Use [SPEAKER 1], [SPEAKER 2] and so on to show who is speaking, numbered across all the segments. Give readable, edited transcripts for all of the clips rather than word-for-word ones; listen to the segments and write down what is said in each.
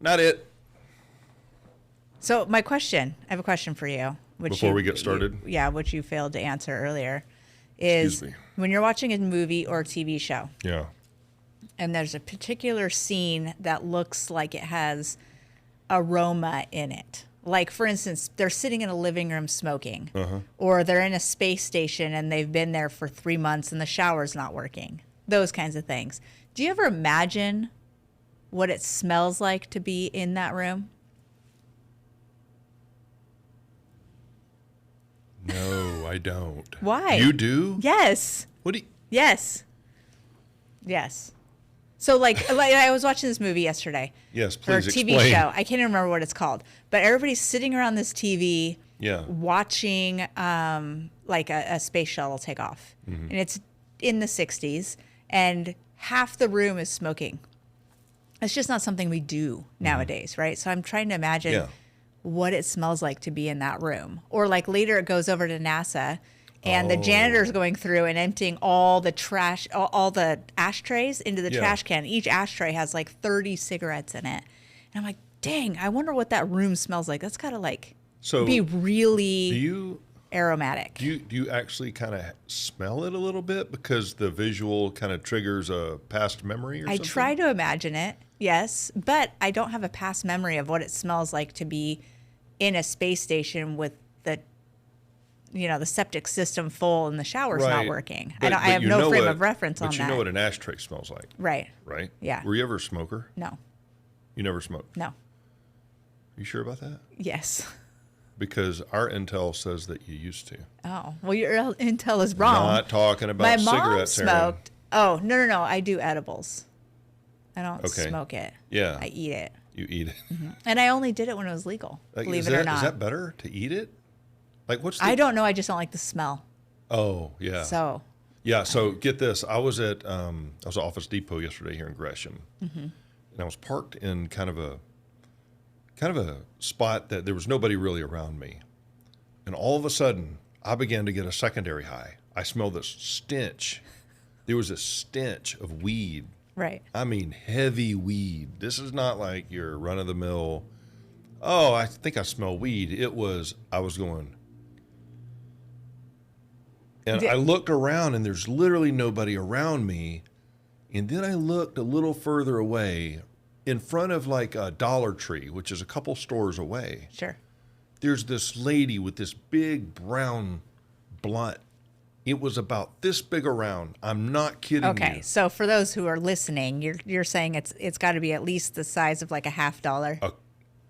[SPEAKER 1] Not it.
[SPEAKER 2] So I have a question for you.
[SPEAKER 1] Before we get started?
[SPEAKER 2] Which you failed to answer earlier, is when you're watching a movie or a TV show.
[SPEAKER 1] Yeah.
[SPEAKER 2] And there's a particular scene that looks like it has aroma in it. Like, for instance, they're sitting in a living room smoking, or they're in a space station and they've been there for 3 months and the shower's not working. Those kinds of things. Do you ever imagine what it smells like to be in that room?
[SPEAKER 1] No, I don't.
[SPEAKER 2] Why?
[SPEAKER 1] You do?
[SPEAKER 2] Yes.
[SPEAKER 1] What do you...
[SPEAKER 2] Yes. Yes. So, like I was watching this movie yesterday.
[SPEAKER 1] Yes, please
[SPEAKER 2] explain.
[SPEAKER 1] Or a
[SPEAKER 2] TV show. I can't even remember what it's called. But everybody's sitting around this TV watching like a space shuttle take off. And it's in the 60s. And half the room is smoking. It's just not something we do nowadays, right? So I'm trying to imagine what it smells like to be in that room. Or like later it goes over to NASA. And the janitor's going through and emptying all the trash, all the ashtrays into the trash can. Each ashtray has like 30 cigarettes in it. And I'm like, dang, I wonder what that room smells like. That's got to be really aromatic.
[SPEAKER 1] Do you actually kind of smell it a little bit because the visual kind of triggers a past memory or something?
[SPEAKER 2] I try to imagine it, yes. But I don't have a past memory of what it smells like to be in a space station with the septic system full and the shower's not working. But I have no frame of reference on that.
[SPEAKER 1] But you know what an ashtray smells like.
[SPEAKER 2] Right.
[SPEAKER 1] Right?
[SPEAKER 2] Yeah.
[SPEAKER 1] Were you ever a smoker?
[SPEAKER 2] No.
[SPEAKER 1] You never smoked?
[SPEAKER 2] No.
[SPEAKER 1] You sure about that?
[SPEAKER 2] Yes.
[SPEAKER 1] Because our intel says that you used to.
[SPEAKER 2] Oh. Well, your intel is wrong.
[SPEAKER 1] Not talking about cigarettes,
[SPEAKER 2] My mom smoked. Oh, no. I do edibles. I don't smoke it.
[SPEAKER 1] Yeah.
[SPEAKER 2] I eat it.
[SPEAKER 1] You eat it.
[SPEAKER 2] And I only did it when it was legal, believe it or not.
[SPEAKER 1] Is that better to eat it? Like
[SPEAKER 2] I don't know. I just don't like the smell.
[SPEAKER 1] Oh, yeah.
[SPEAKER 2] So.
[SPEAKER 1] Yeah. So get this. I was at Office Depot yesterday here in Gresham, and I was parked in kind of a spot that there was nobody really around me, and all of a sudden I began to get a secondary high. I smelled this stench. There was a stench of weed.
[SPEAKER 2] Right.
[SPEAKER 1] I mean, heavy weed. This is not like your run of the mill. Oh, I think I smell weed. I was going. And I looked around, and there's literally nobody around me. And then I looked a little further away in front of like a Dollar Tree, which is a couple stores away.
[SPEAKER 2] Sure.
[SPEAKER 1] There's this lady with this big brown blunt. It was about this big around. I'm not kidding you.
[SPEAKER 2] Okay, so for those who are listening, you're saying it's got to be at least the size of like a $50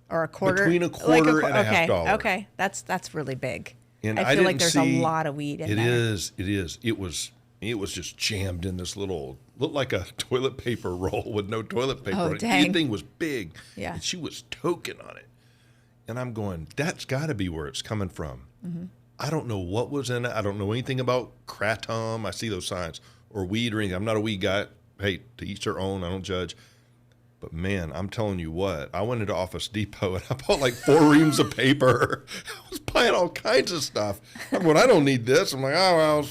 [SPEAKER 2] or a quarter?
[SPEAKER 1] Between a quarter and a $50.
[SPEAKER 2] Okay, that's really big.
[SPEAKER 1] And
[SPEAKER 2] I feel like there's a lot of weed in there.
[SPEAKER 1] It is. It was just jammed in this looked like a toilet paper roll with no toilet paper on it.
[SPEAKER 2] Dang.
[SPEAKER 1] The thing was big.
[SPEAKER 2] Yeah.
[SPEAKER 1] And she was toking on it. And I'm going, that's got to be where it's coming from. I don't know what was in it. I don't know anything about kratom. I see those signs. Or weed or anything. I'm not a weed guy. Hey, to each their own. I don't judge. But man, I'm telling you what, I went into Office Depot and I bought like 4 reams of paper. I was buying all kinds of stuff. I'm going, I don't need this. I'm like, oh, well,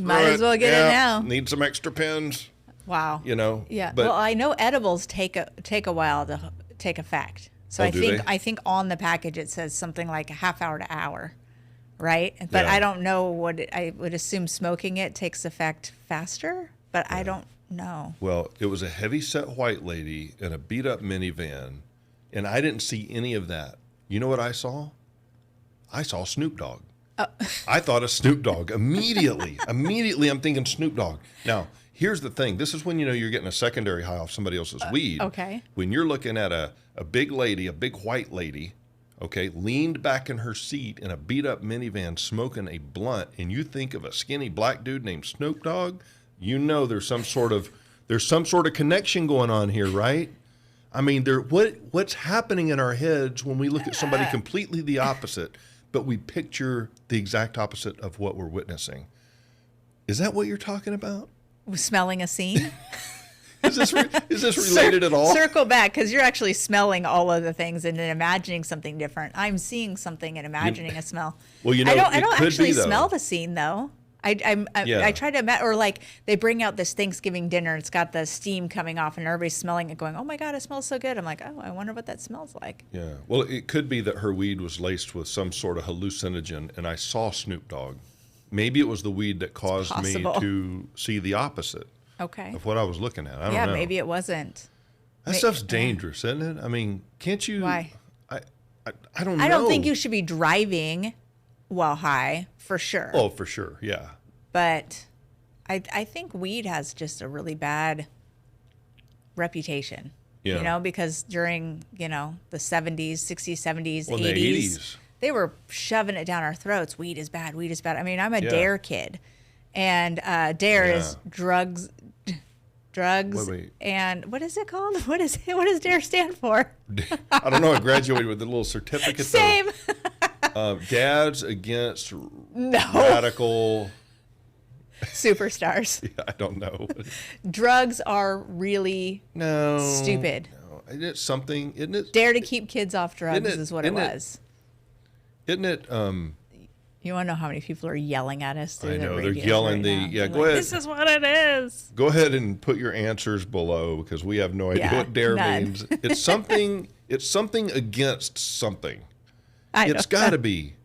[SPEAKER 2] might as well get it now.
[SPEAKER 1] Need some extra pens.
[SPEAKER 2] Wow.
[SPEAKER 1] Yeah.
[SPEAKER 2] But, well, I know edibles take a while to take effect. So I think on the package it says something like a half hour to hour, right? But I don't know I would assume smoking it takes effect faster, but I don't know.
[SPEAKER 1] Well, it was a heavy-set white lady in a beat-up minivan, and I didn't see any of that. You know what I saw? I saw Snoop Dogg. Oh. I thought of Snoop Dogg immediately. Immediately, I'm thinking Snoop Dogg. Now, here's the thing. This is when you're getting a secondary high off somebody else's weed.
[SPEAKER 2] Okay.
[SPEAKER 1] When you're looking at a big lady, a big white lady, okay, leaned back in her seat in a beat-up minivan smoking a blunt, and you think of a skinny black dude named Snoop Dogg, you know there's some sort of connection going on here, right? I mean, what's happening in our heads when we look at somebody completely the opposite, but we picture the exact opposite of what we're witnessing? Is that what you're talking about?
[SPEAKER 2] Smelling a scene?
[SPEAKER 1] Is this related at all?
[SPEAKER 2] Circle back, because you're actually smelling all of the things and then imagining something different. I'm seeing something and imagining a smell.
[SPEAKER 1] Well,
[SPEAKER 2] I don't actually smell the scene, though. I try to imagine, or like they bring out this Thanksgiving dinner. It's got the steam coming off, and everybody's smelling it, going, "Oh my God, it smells so good." I'm like, "Oh, I wonder what that smells like."
[SPEAKER 1] Yeah. Well, it could be that her weed was laced with some sort of hallucinogen, and I saw Snoop Dogg. Maybe it was the weed that caused me to see the opposite.
[SPEAKER 2] Okay.
[SPEAKER 1] Of what I was looking at. I don't know.
[SPEAKER 2] Yeah, maybe it wasn't.
[SPEAKER 1] That stuff's dangerous, isn't it? I mean, can't you?
[SPEAKER 2] Why?
[SPEAKER 1] I don't know.
[SPEAKER 2] I don't think you should be driving while high, for sure.
[SPEAKER 1] Oh, for sure, yeah.
[SPEAKER 2] But I think weed has just a really bad reputation.
[SPEAKER 1] Yeah.
[SPEAKER 2] You know, because during, the 70s, 60s, 70s,
[SPEAKER 1] well,
[SPEAKER 2] 80s,
[SPEAKER 1] the 80s,
[SPEAKER 2] they were shoving it down our throats. Weed is bad. Weed is bad. I mean, I'm a DARE kid. And DARE is drugs,
[SPEAKER 1] wait.
[SPEAKER 2] and what is it called? What does DARE stand for?
[SPEAKER 1] I don't know. I graduated with a little certificate.
[SPEAKER 2] Same.
[SPEAKER 1] Dads against radical
[SPEAKER 2] superstars.
[SPEAKER 1] Yeah, I don't know.
[SPEAKER 2] Drugs are really stupid.
[SPEAKER 1] No. It's something, isn't it?
[SPEAKER 2] DARE to keep kids off drugs is what it was.
[SPEAKER 1] Isn't it?
[SPEAKER 2] You want to know how many people are yelling at us through the radio?
[SPEAKER 1] They're yelling go ahead.
[SPEAKER 2] This is what it is.
[SPEAKER 1] Go ahead and put your answers below because we have no idea what DARE means. It's something. It's something against something. It's got to be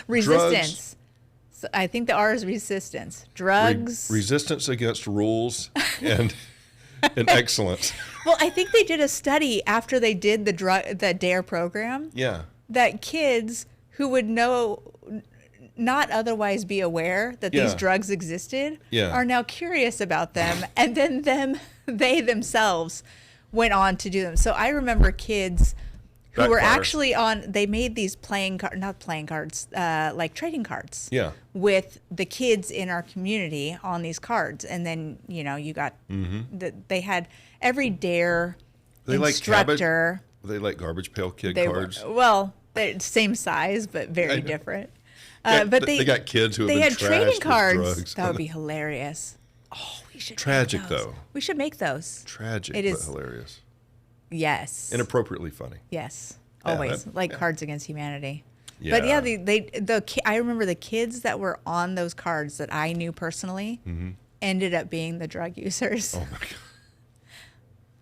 [SPEAKER 2] resistance. So I think the R is resistance. Drugs.
[SPEAKER 1] Resistance against rules and excellence.
[SPEAKER 2] Well, I think they did a study after they did the DARE program.
[SPEAKER 1] Yeah.
[SPEAKER 2] That kids who would not otherwise be aware that these drugs existed are now curious about them, and then they themselves went on to do them. So I remember kids who were actually they made these not playing cards, like trading cards with the kids in our community on these cards. And then, you got, they had every DARE instructor.
[SPEAKER 1] They like Garbage Pail Kid cards?
[SPEAKER 2] They're same size, but very different.
[SPEAKER 1] But they got kids who have been
[SPEAKER 2] had trading cards.
[SPEAKER 1] Drugs.
[SPEAKER 2] That would be hilarious. Oh, we should.
[SPEAKER 1] Tragic
[SPEAKER 2] make those.
[SPEAKER 1] Though.
[SPEAKER 2] We should make those.
[SPEAKER 1] Tragic, but hilarious.
[SPEAKER 2] Yes.
[SPEAKER 1] Inappropriately funny.
[SPEAKER 2] Yes, always Cards Against Humanity.
[SPEAKER 1] Yeah.
[SPEAKER 2] But I remember the kids that were on those cards that I knew personally ended up being the drug users.
[SPEAKER 1] Oh my God.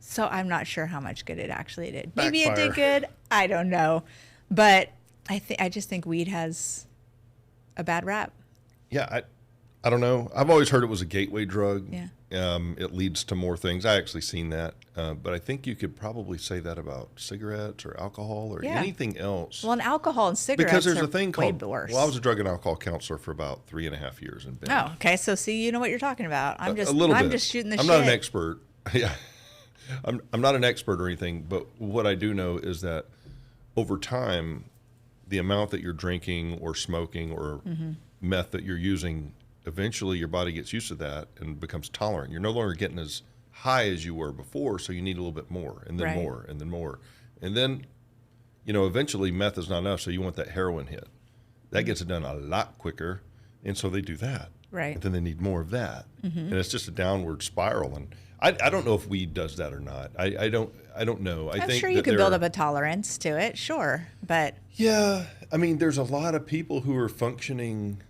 [SPEAKER 2] So I'm not sure how much good it actually did. Maybe it did good. I don't know, but I just think weed has a bad rap.
[SPEAKER 1] Yeah, I don't know. I've always heard it was a gateway drug.
[SPEAKER 2] Yeah.
[SPEAKER 1] It leads to more things. I actually seen that. But I think you could probably say that about cigarettes or alcohol or anything else.
[SPEAKER 2] Well, and alcohol and cigarettes
[SPEAKER 1] because there's a thing called,
[SPEAKER 2] worse.
[SPEAKER 1] Well, I was a drug and alcohol counselor for about 3.5 years in Bend.
[SPEAKER 2] Oh, okay. So see, you know what you're talking about. I'm just shooting the shit.
[SPEAKER 1] I'm not an expert. Yeah. I'm not an expert or anything, but what I do know is that over time, the amount that you're drinking or smoking or meth that you're using, eventually your body gets used to that and becomes tolerant. You're no longer getting as high as you were before, so you need a little bit more and then more and then more. And then, eventually meth is not enough, so you want that heroin hit. That gets it done a lot quicker, and so they do that.
[SPEAKER 2] Right.
[SPEAKER 1] And then they need more of that. And it's just a downward spiral. And I don't know if weed does that or not. I don't know.
[SPEAKER 2] I'm sure you could build up a tolerance to it, sure, but
[SPEAKER 1] yeah, I mean, there's a lot of people who are functioning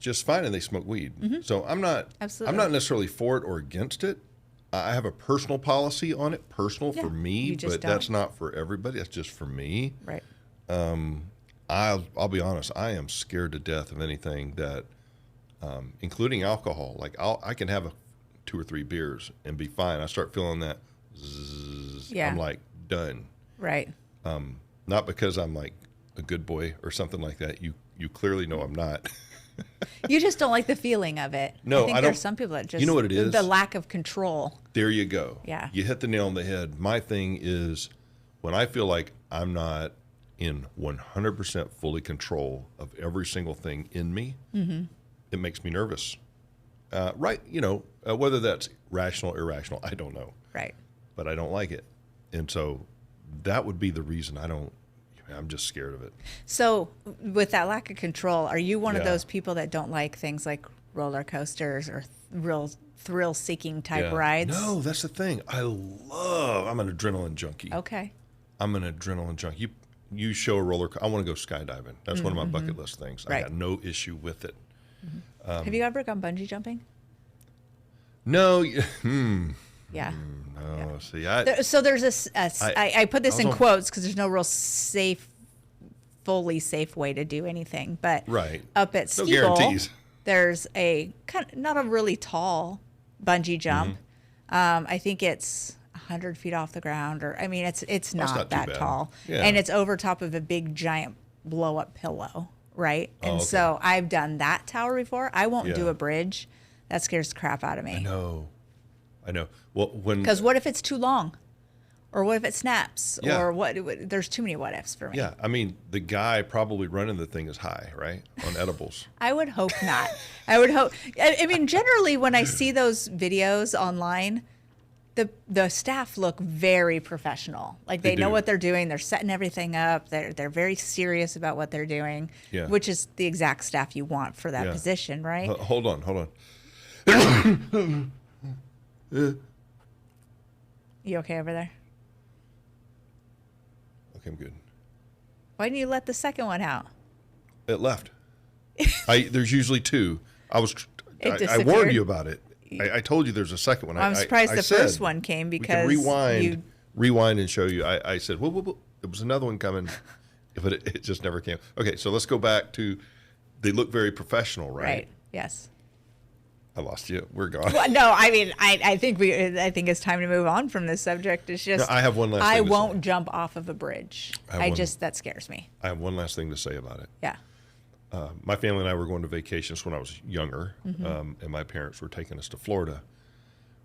[SPEAKER 1] just fine and they smoke weed. So I'm not necessarily for it or against it. I have a personal policy on it, for me, but that's not for everybody. That's just for me.
[SPEAKER 2] Right.
[SPEAKER 1] I'll be honest. I am scared to death of anything that, including alcohol. Like I can have 2 or 3 beers and be fine. I start feeling that zzz, I'm like done.
[SPEAKER 2] Right.
[SPEAKER 1] Not because I'm like a good boy or something like that. You clearly know I'm not.
[SPEAKER 2] You just don't like the feeling of it.
[SPEAKER 1] No,
[SPEAKER 2] I think there's some people that just,
[SPEAKER 1] you know what it is?
[SPEAKER 2] The lack of control.
[SPEAKER 1] There you go.
[SPEAKER 2] Yeah.
[SPEAKER 1] You hit the nail on the head. My thing is when I feel like I'm not in 100% fully control of every single thing in me, it makes me nervous. Right. Whether that's rational or irrational, I don't know.
[SPEAKER 2] Right.
[SPEAKER 1] But I don't like it. And so that would be the reason I'm just scared of it.
[SPEAKER 2] So with that lack of control, are you one of those people that don't like things like roller coasters or real thrill-seeking type rides?
[SPEAKER 1] No, that's the thing. I'm an adrenaline junkie.
[SPEAKER 2] Okay.
[SPEAKER 1] I'm an adrenaline junkie. You show a roller coaster. I want to go skydiving. That's one of my bucket list things.
[SPEAKER 2] Right.
[SPEAKER 1] I got no issue with it.
[SPEAKER 2] Have you ever gone bungee jumping?
[SPEAKER 1] No.
[SPEAKER 2] Yeah.
[SPEAKER 1] No.
[SPEAKER 2] Yeah.
[SPEAKER 1] See,
[SPEAKER 2] So there's I put this in quotes because there's no real fully safe way to do anything. But up at Steeple, there's a kind of not a really tall bungee jump. I think it's 100 feet off the ground, or I mean, it's not that tall, and it's over top of a big giant blow up pillow, right? And so I've done that tower before. I won't do a bridge. That scares the crap out of me.
[SPEAKER 1] I know. Well,
[SPEAKER 2] because what if it's too long, or what if it snaps, or what? There's too many what ifs for me.
[SPEAKER 1] Yeah, I mean, the guy probably running the thing is high, right, on edibles.
[SPEAKER 2] I would hope not. I would hope. I mean, generally, when I see those videos online, the staff look very professional. Like they know what they're doing. They're setting everything up. They're very serious about what they're doing. Yeah. Which is the exact staff you want for that position, right?
[SPEAKER 1] Hold on.
[SPEAKER 2] You okay over there?
[SPEAKER 1] Okay, I'm good.
[SPEAKER 2] Why didn't you let the second one out?
[SPEAKER 1] It left. There's usually two. I warned you about it. I told you there's a second one.
[SPEAKER 2] I'm surprised the first one came because
[SPEAKER 1] we can rewind and show you. I said, whoa, there was another one coming, but it just never came. Okay, so let's go back to, they look very professional, right?
[SPEAKER 2] Right, yes.
[SPEAKER 1] I lost you. We're gone.
[SPEAKER 2] Well, no, I mean, I think it's time to move on from this subject. It's just,
[SPEAKER 1] no, I have one last thing
[SPEAKER 2] I won't jump off of a bridge. That scares me.
[SPEAKER 1] I have one last thing to say about it.
[SPEAKER 2] Yeah.
[SPEAKER 1] My family and I were going to vacations when I was younger, and my parents were taking us to Florida.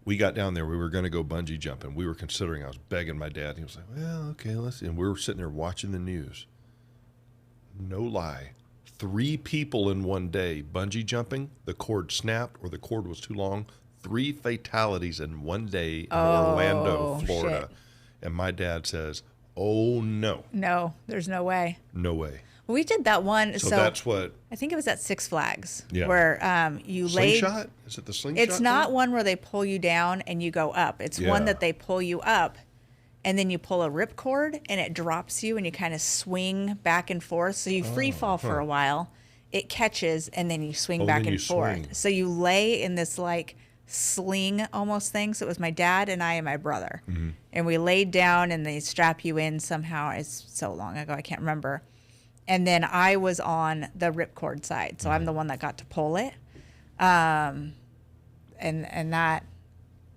[SPEAKER 1] We got down there. We were going to go bungee jumping. We were considering. I was begging my dad. He was like, "Well, okay, let's see." And we were sitting there watching the news. No lie, 3 people in one day bungee jumping. The cord snapped, or the cord was too long. 3 fatalities in one day in Orlando, Florida.
[SPEAKER 2] Shit.
[SPEAKER 1] And my dad says, "Oh no,
[SPEAKER 2] there's no way.
[SPEAKER 1] No way."
[SPEAKER 2] We did that one.
[SPEAKER 1] So that's what
[SPEAKER 2] I think it was at Six Flags,
[SPEAKER 1] yeah.
[SPEAKER 2] where you laid.
[SPEAKER 1] Slingshot? Is it the slingshot?
[SPEAKER 2] It's not one where they pull you down and you go up. It's one that they pull you up, and then you pull a ripcord and it drops you, and you kind of swing back and forth. So you free fall for a while. It catches, and then you swing back and forth. So you lay in this like sling almost thing. So it was my dad and I and my brother, and we laid down, and they strap you in somehow. It's so long ago, I can't remember. And then I was on the ripcord side, so I'm the one that got to pull it, and that.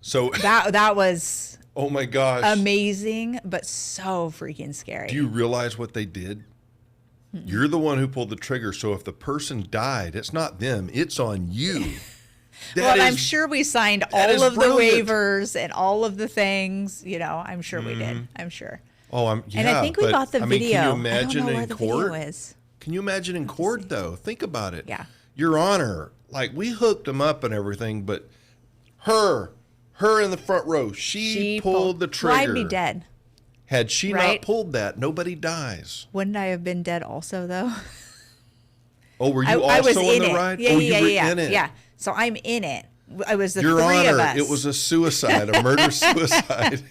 [SPEAKER 2] So that was.
[SPEAKER 1] Oh my gosh!
[SPEAKER 2] Amazing, but so freaking scary.
[SPEAKER 1] Do you realize what they did? You're the one who pulled the trigger. So if the person died, it's not them; it's on you.
[SPEAKER 2] Well, I'm sure we signed all of the waivers and all of the things. You know, I'm sure we did. I'm sure.
[SPEAKER 1] Oh,
[SPEAKER 2] and I think we got the video.
[SPEAKER 1] Can you imagine
[SPEAKER 2] I don't know where
[SPEAKER 1] in
[SPEAKER 2] the
[SPEAKER 1] court?
[SPEAKER 2] Video is.
[SPEAKER 1] Can you imagine in court though? Think about it.
[SPEAKER 2] Yeah.
[SPEAKER 1] Your Honor, like we hooked them up and everything, but her in the front row, she pulled the trigger.
[SPEAKER 2] Well, I'd be dead.
[SPEAKER 1] Had she not pulled that, nobody dies.
[SPEAKER 2] Wouldn't I have been dead also though?
[SPEAKER 1] Oh, were you also in the ride?
[SPEAKER 2] Yeah,
[SPEAKER 1] oh,
[SPEAKER 2] you were
[SPEAKER 1] in it.
[SPEAKER 2] Yeah. So I'm in it. I was the
[SPEAKER 1] Your
[SPEAKER 2] 3
[SPEAKER 1] Honor,
[SPEAKER 2] of us.
[SPEAKER 1] It was a suicide, a murder-suicide.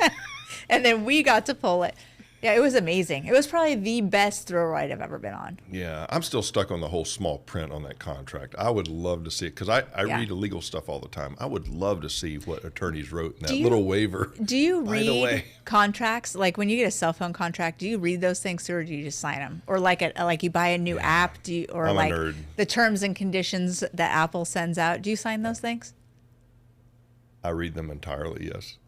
[SPEAKER 2] And then we got to pull it. Yeah, it was amazing. It was probably the best thrill ride I've ever been on.
[SPEAKER 1] Yeah, I'm still stuck on the whole small print on that contract. I would love to see it because I read illegal stuff all the time. I would love to see what attorneys wrote in that little waiver.
[SPEAKER 2] Do you read contracts? Like when you get a cell phone contract, do you read those things through, or do you just sign them? Or like you buy a new app, I'm like a nerd. The terms and conditions that Apple sends out, do you sign those things?
[SPEAKER 1] I read them entirely, yes.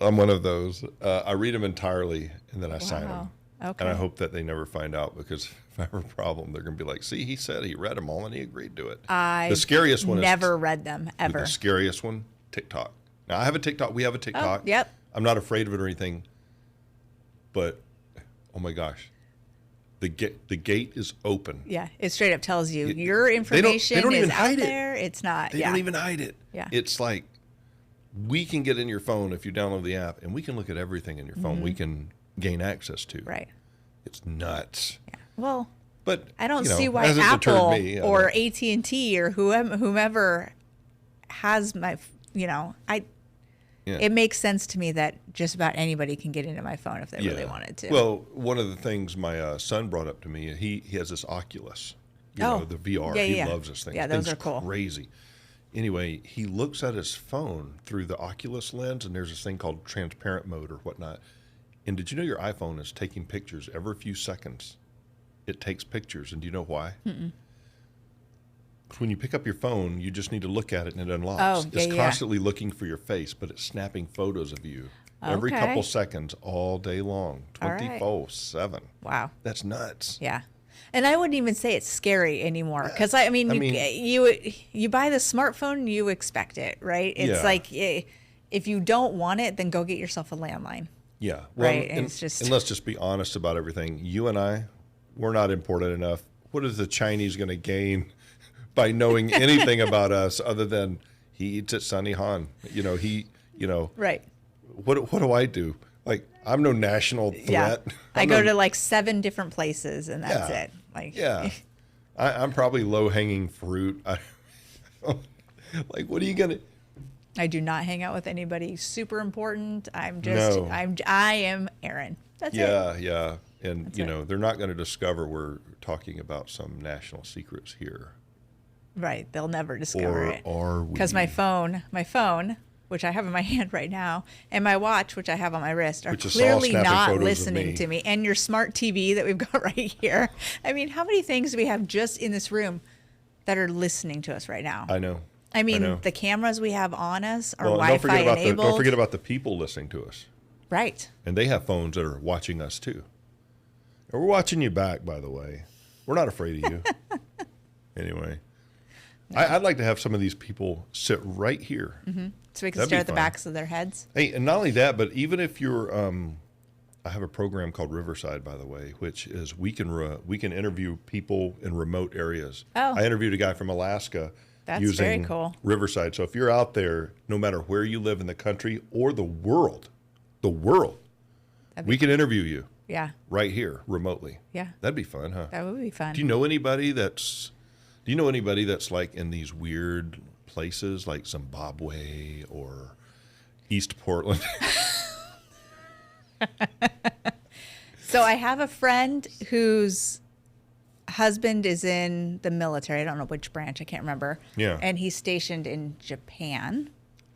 [SPEAKER 1] I'm one of those. I read them entirely, and then I sign them. Okay. And I hope that they never find out, because if I have a problem, they're going to be like, see, he said he read them all and he agreed to it. The scariest one
[SPEAKER 2] never read them, ever.
[SPEAKER 1] The scariest one, TikTok. Now, I have a TikTok. We have a TikTok.
[SPEAKER 2] Oh, yep.
[SPEAKER 1] I'm not afraid of it or anything. But, oh my gosh. The gate is open.
[SPEAKER 2] Yeah, it straight up tells you your information is out there. It's not.
[SPEAKER 1] They don't even hide it.
[SPEAKER 2] Yeah.
[SPEAKER 1] It's like, we can get in your phone if you download the app, and we can look at everything in your phone we can gain access to.
[SPEAKER 2] Right.
[SPEAKER 1] It's nuts.
[SPEAKER 2] Yeah. Well,
[SPEAKER 1] but
[SPEAKER 2] I don't see why Apple or AT&T or whomever has my, it makes sense to me that just about anybody can get into my phone if they really wanted to.
[SPEAKER 1] Well, one of the things my son brought up to me, he has this Oculus. the VR. He loves this thing.
[SPEAKER 2] Yeah, those are cool.
[SPEAKER 1] Crazy. Anyway, he looks at his phone through the Oculus lens, and there's this thing called transparent mode or whatnot. And did you know your iPhone is taking pictures every few seconds? It takes pictures, and do you know why? When you pick up your phone, you just need to look at it, and it unlocks. It's constantly looking for your face, but it's snapping photos of you every couple seconds all day long, 24/7.
[SPEAKER 2] Wow.
[SPEAKER 1] That's nuts.
[SPEAKER 2] Yeah. And I wouldn't even say it's scary anymore because you buy the smartphone, you expect it, right? It's like if you don't want it, then go get yourself a landline.
[SPEAKER 1] Yeah, well,
[SPEAKER 2] right.
[SPEAKER 1] And let's just be honest about everything. You and I, we're not important enough. What is the Chinese going to gain by knowing anything about us other than he eats at Sunny Han? Right. What do I do? Like, I'm no national threat.
[SPEAKER 2] Yeah. I go to like 7 different places and that's it. Like,
[SPEAKER 1] I'm probably low-hanging fruit. Like, what are you going to...
[SPEAKER 2] I do not hang out with anybody super important. I am Erin. That's it.
[SPEAKER 1] Yeah. And, they're not going to discover we're talking about some national secrets here.
[SPEAKER 2] Right. They'll never discover it.
[SPEAKER 1] Or are we?
[SPEAKER 2] Because my phone, which I have in my hand right now, and my watch, which I have on my wrist, are clearly not listening to me. And your smart TV that we've got right here. I mean, how many things do we have just in this room that are listening to us right now?
[SPEAKER 1] I know.
[SPEAKER 2] I mean, the cameras we have on us are Wi-Fi enabled.
[SPEAKER 1] Don't forget about the people listening to us.
[SPEAKER 2] Right.
[SPEAKER 1] And they have phones that are watching us too. And we're watching you back, by the way. We're not afraid of you. Anyway. No. I'd like to have some of these people sit right here.
[SPEAKER 2] Mm-hmm. So we can stare at the backs of their heads.
[SPEAKER 1] Hey, and not only that, but even if you're, I have a program called Riverside, by the way, which is we can interview people in remote areas.
[SPEAKER 2] Oh.
[SPEAKER 1] I interviewed a guy from Alaska.
[SPEAKER 2] That's
[SPEAKER 1] using
[SPEAKER 2] very cool.
[SPEAKER 1] Riverside. So if you're out there, no matter where you live in the country or the world, we can interview you.
[SPEAKER 2] Yeah.
[SPEAKER 1] Right here, remotely.
[SPEAKER 2] Yeah.
[SPEAKER 1] That'd be fun, huh?
[SPEAKER 2] That would be fun.
[SPEAKER 1] Do you know anybody that's like in these weird places like Zimbabwe or East Portland?
[SPEAKER 2] So I have a friend whose husband is in the military. I don't know which branch. I can't remember.
[SPEAKER 1] Yeah.
[SPEAKER 2] And he's stationed in Japan.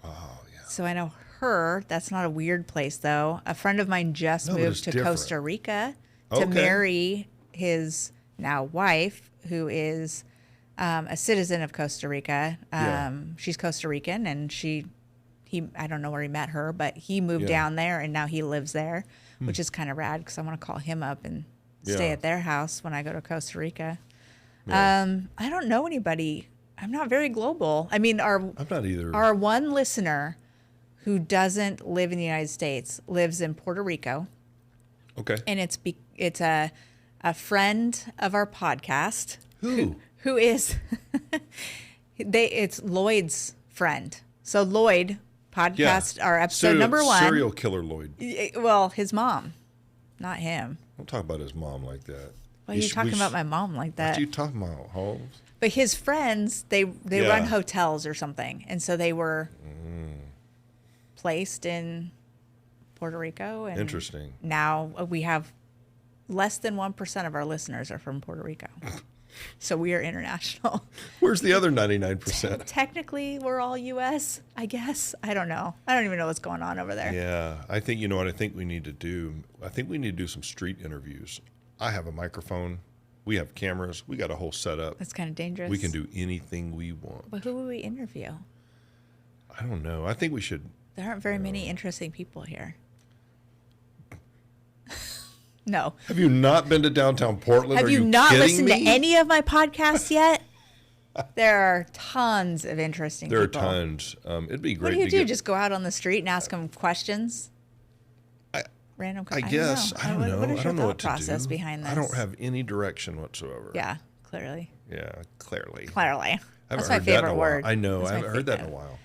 [SPEAKER 1] Oh, yeah.
[SPEAKER 2] So I know her. That's not a weird place, though. A friend of mine just moved to Costa Rica to marry his now wife, who is a citizen of Costa Rica. She's Costa Rican, and I don't know where he met her, but he moved down there, and now he lives there, which is kind of rad because I want to call him up and stay at their house when I go to Costa Rica. Yeah. I don't know anybody. I'm not very global. I mean, I'm
[SPEAKER 1] not either.
[SPEAKER 2] Our one listener who doesn't live in the United States lives in Puerto Rico.
[SPEAKER 1] Okay.
[SPEAKER 2] And it's a friend of our podcast.
[SPEAKER 1] Who
[SPEAKER 2] is it's Lloyd's friend. So Lloyd podcast, our episode number 1.
[SPEAKER 1] Serial killer Lloyd.
[SPEAKER 2] Well, his mom, not him.
[SPEAKER 1] Don't talk about his mom like that.
[SPEAKER 2] Why are you talking about my mom like that?
[SPEAKER 1] What are you talking about, Holmes?
[SPEAKER 2] But his friends, they run hotels or something, and so they were placed in Puerto Rico. And
[SPEAKER 1] interesting.
[SPEAKER 2] Now we have less than 1% of our listeners are from Puerto Rico. So we are international.
[SPEAKER 1] Where's the other 99%?
[SPEAKER 2] Technically, we're all U.S., I guess. I don't know. I don't even know what's going on over there.
[SPEAKER 1] Yeah. I think, you know what I think we need to do? I think we need to do some street interviews. I have a microphone. We have cameras. We got a whole setup.
[SPEAKER 2] That's kind of dangerous.
[SPEAKER 1] We can do anything we want.
[SPEAKER 2] But who would we interview?
[SPEAKER 1] I don't know. I think we should.
[SPEAKER 2] There aren't very many interesting people here. No.
[SPEAKER 1] Have you not been to downtown Portland?
[SPEAKER 2] Have you not listened to any of my podcasts yet? There are tons of interesting people.
[SPEAKER 1] There are tons. It'd be great.
[SPEAKER 2] What do you do? Just go out on the street and ask them questions? Random questions?
[SPEAKER 1] I guess. I don't know.
[SPEAKER 2] What is
[SPEAKER 1] I don't know
[SPEAKER 2] your
[SPEAKER 1] what to
[SPEAKER 2] process
[SPEAKER 1] do.
[SPEAKER 2] behind this?
[SPEAKER 1] I don't have any direction whatsoever.
[SPEAKER 2] Yeah, clearly.
[SPEAKER 1] Yeah, clearly.
[SPEAKER 2] That's my favorite word.
[SPEAKER 1] I know. I haven't heard that in a while.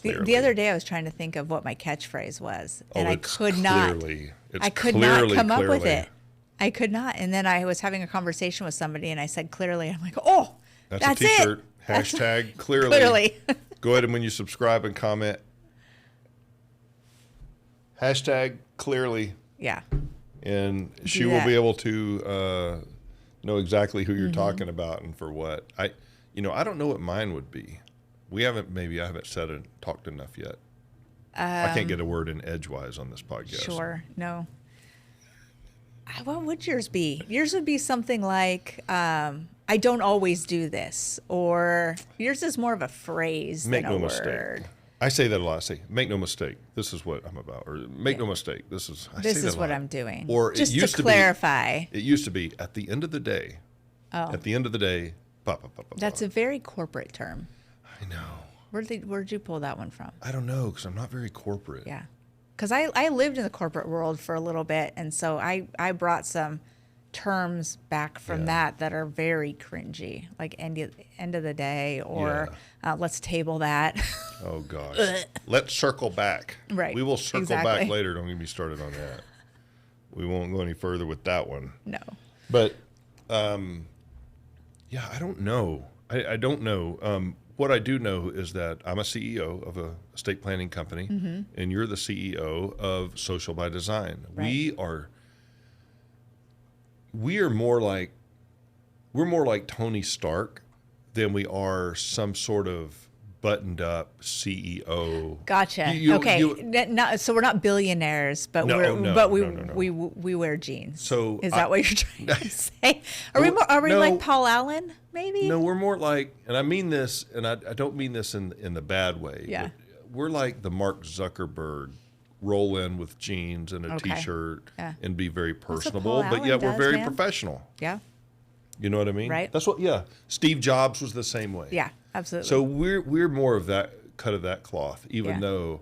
[SPEAKER 2] The other day I was trying to think of what my catchphrase was, and I could not come up with it. I could not. And then I was having a conversation with somebody, and I said clearly. I'm like, oh, that's
[SPEAKER 1] a t-shirt.
[SPEAKER 2] It.
[SPEAKER 1] Hashtag clearly. Go ahead and when you subscribe and comment, hashtag clearly.
[SPEAKER 2] Yeah.
[SPEAKER 1] And she will be able to know exactly who you're talking about and for what. I don't know what mine would be. I haven't said and talked enough yet. I can't get a word in edgewise on this podcast.
[SPEAKER 2] Sure. No. What would yours be? Yours would be something like, I don't always do this, or yours is more of a phrase
[SPEAKER 1] Make
[SPEAKER 2] than a
[SPEAKER 1] no
[SPEAKER 2] word.
[SPEAKER 1] mistake. I say that a lot. I say, make no mistake. This is what I'm about. Or make no mistake. This is
[SPEAKER 2] what I'm doing.
[SPEAKER 1] Or
[SPEAKER 2] just
[SPEAKER 1] it used
[SPEAKER 2] to clarify.
[SPEAKER 1] It used to be at the end of the day.
[SPEAKER 2] Oh.
[SPEAKER 1] At the end of the day,
[SPEAKER 2] That's a very corporate term.
[SPEAKER 1] I know.
[SPEAKER 2] Where'd you pull that one from?
[SPEAKER 1] I don't know, because I'm not very corporate.
[SPEAKER 2] Yeah. Because I lived in the corporate world for a little bit, and so I brought some terms back from that are very cringy, like end of the day, or let's table that.
[SPEAKER 1] Oh, gosh. Let's circle back.
[SPEAKER 2] Right.
[SPEAKER 1] We will circle back later. Don't get me started on that. We won't go any further with that one.
[SPEAKER 2] No.
[SPEAKER 1] But, yeah, I don't know. I don't know. What I do know is that I'm a CEO of a estate planning company, and you're the CEO of Social by Design.
[SPEAKER 2] Right.
[SPEAKER 1] We're more like Tony Stark than we are some sort of buttoned up CEO.
[SPEAKER 2] Gotcha. Okay. So we're not billionaires, but we wear jeans.
[SPEAKER 1] So
[SPEAKER 2] is that what you're trying to say? Are we like Paul Allen? Maybe.
[SPEAKER 1] No, we're more like, and I mean this, and I don't mean this in the bad way.
[SPEAKER 2] Yeah.
[SPEAKER 1] We're like the Mark Zuckerberg, roll in with jeans and a t-shirt and be very personable, but yet we're very professional.
[SPEAKER 2] Yeah.
[SPEAKER 1] You know what I mean?
[SPEAKER 2] Right.
[SPEAKER 1] That's what. Yeah. Steve Jobs was the same way.
[SPEAKER 2] Yeah, absolutely.
[SPEAKER 1] So we're more of that cut of that cloth, even though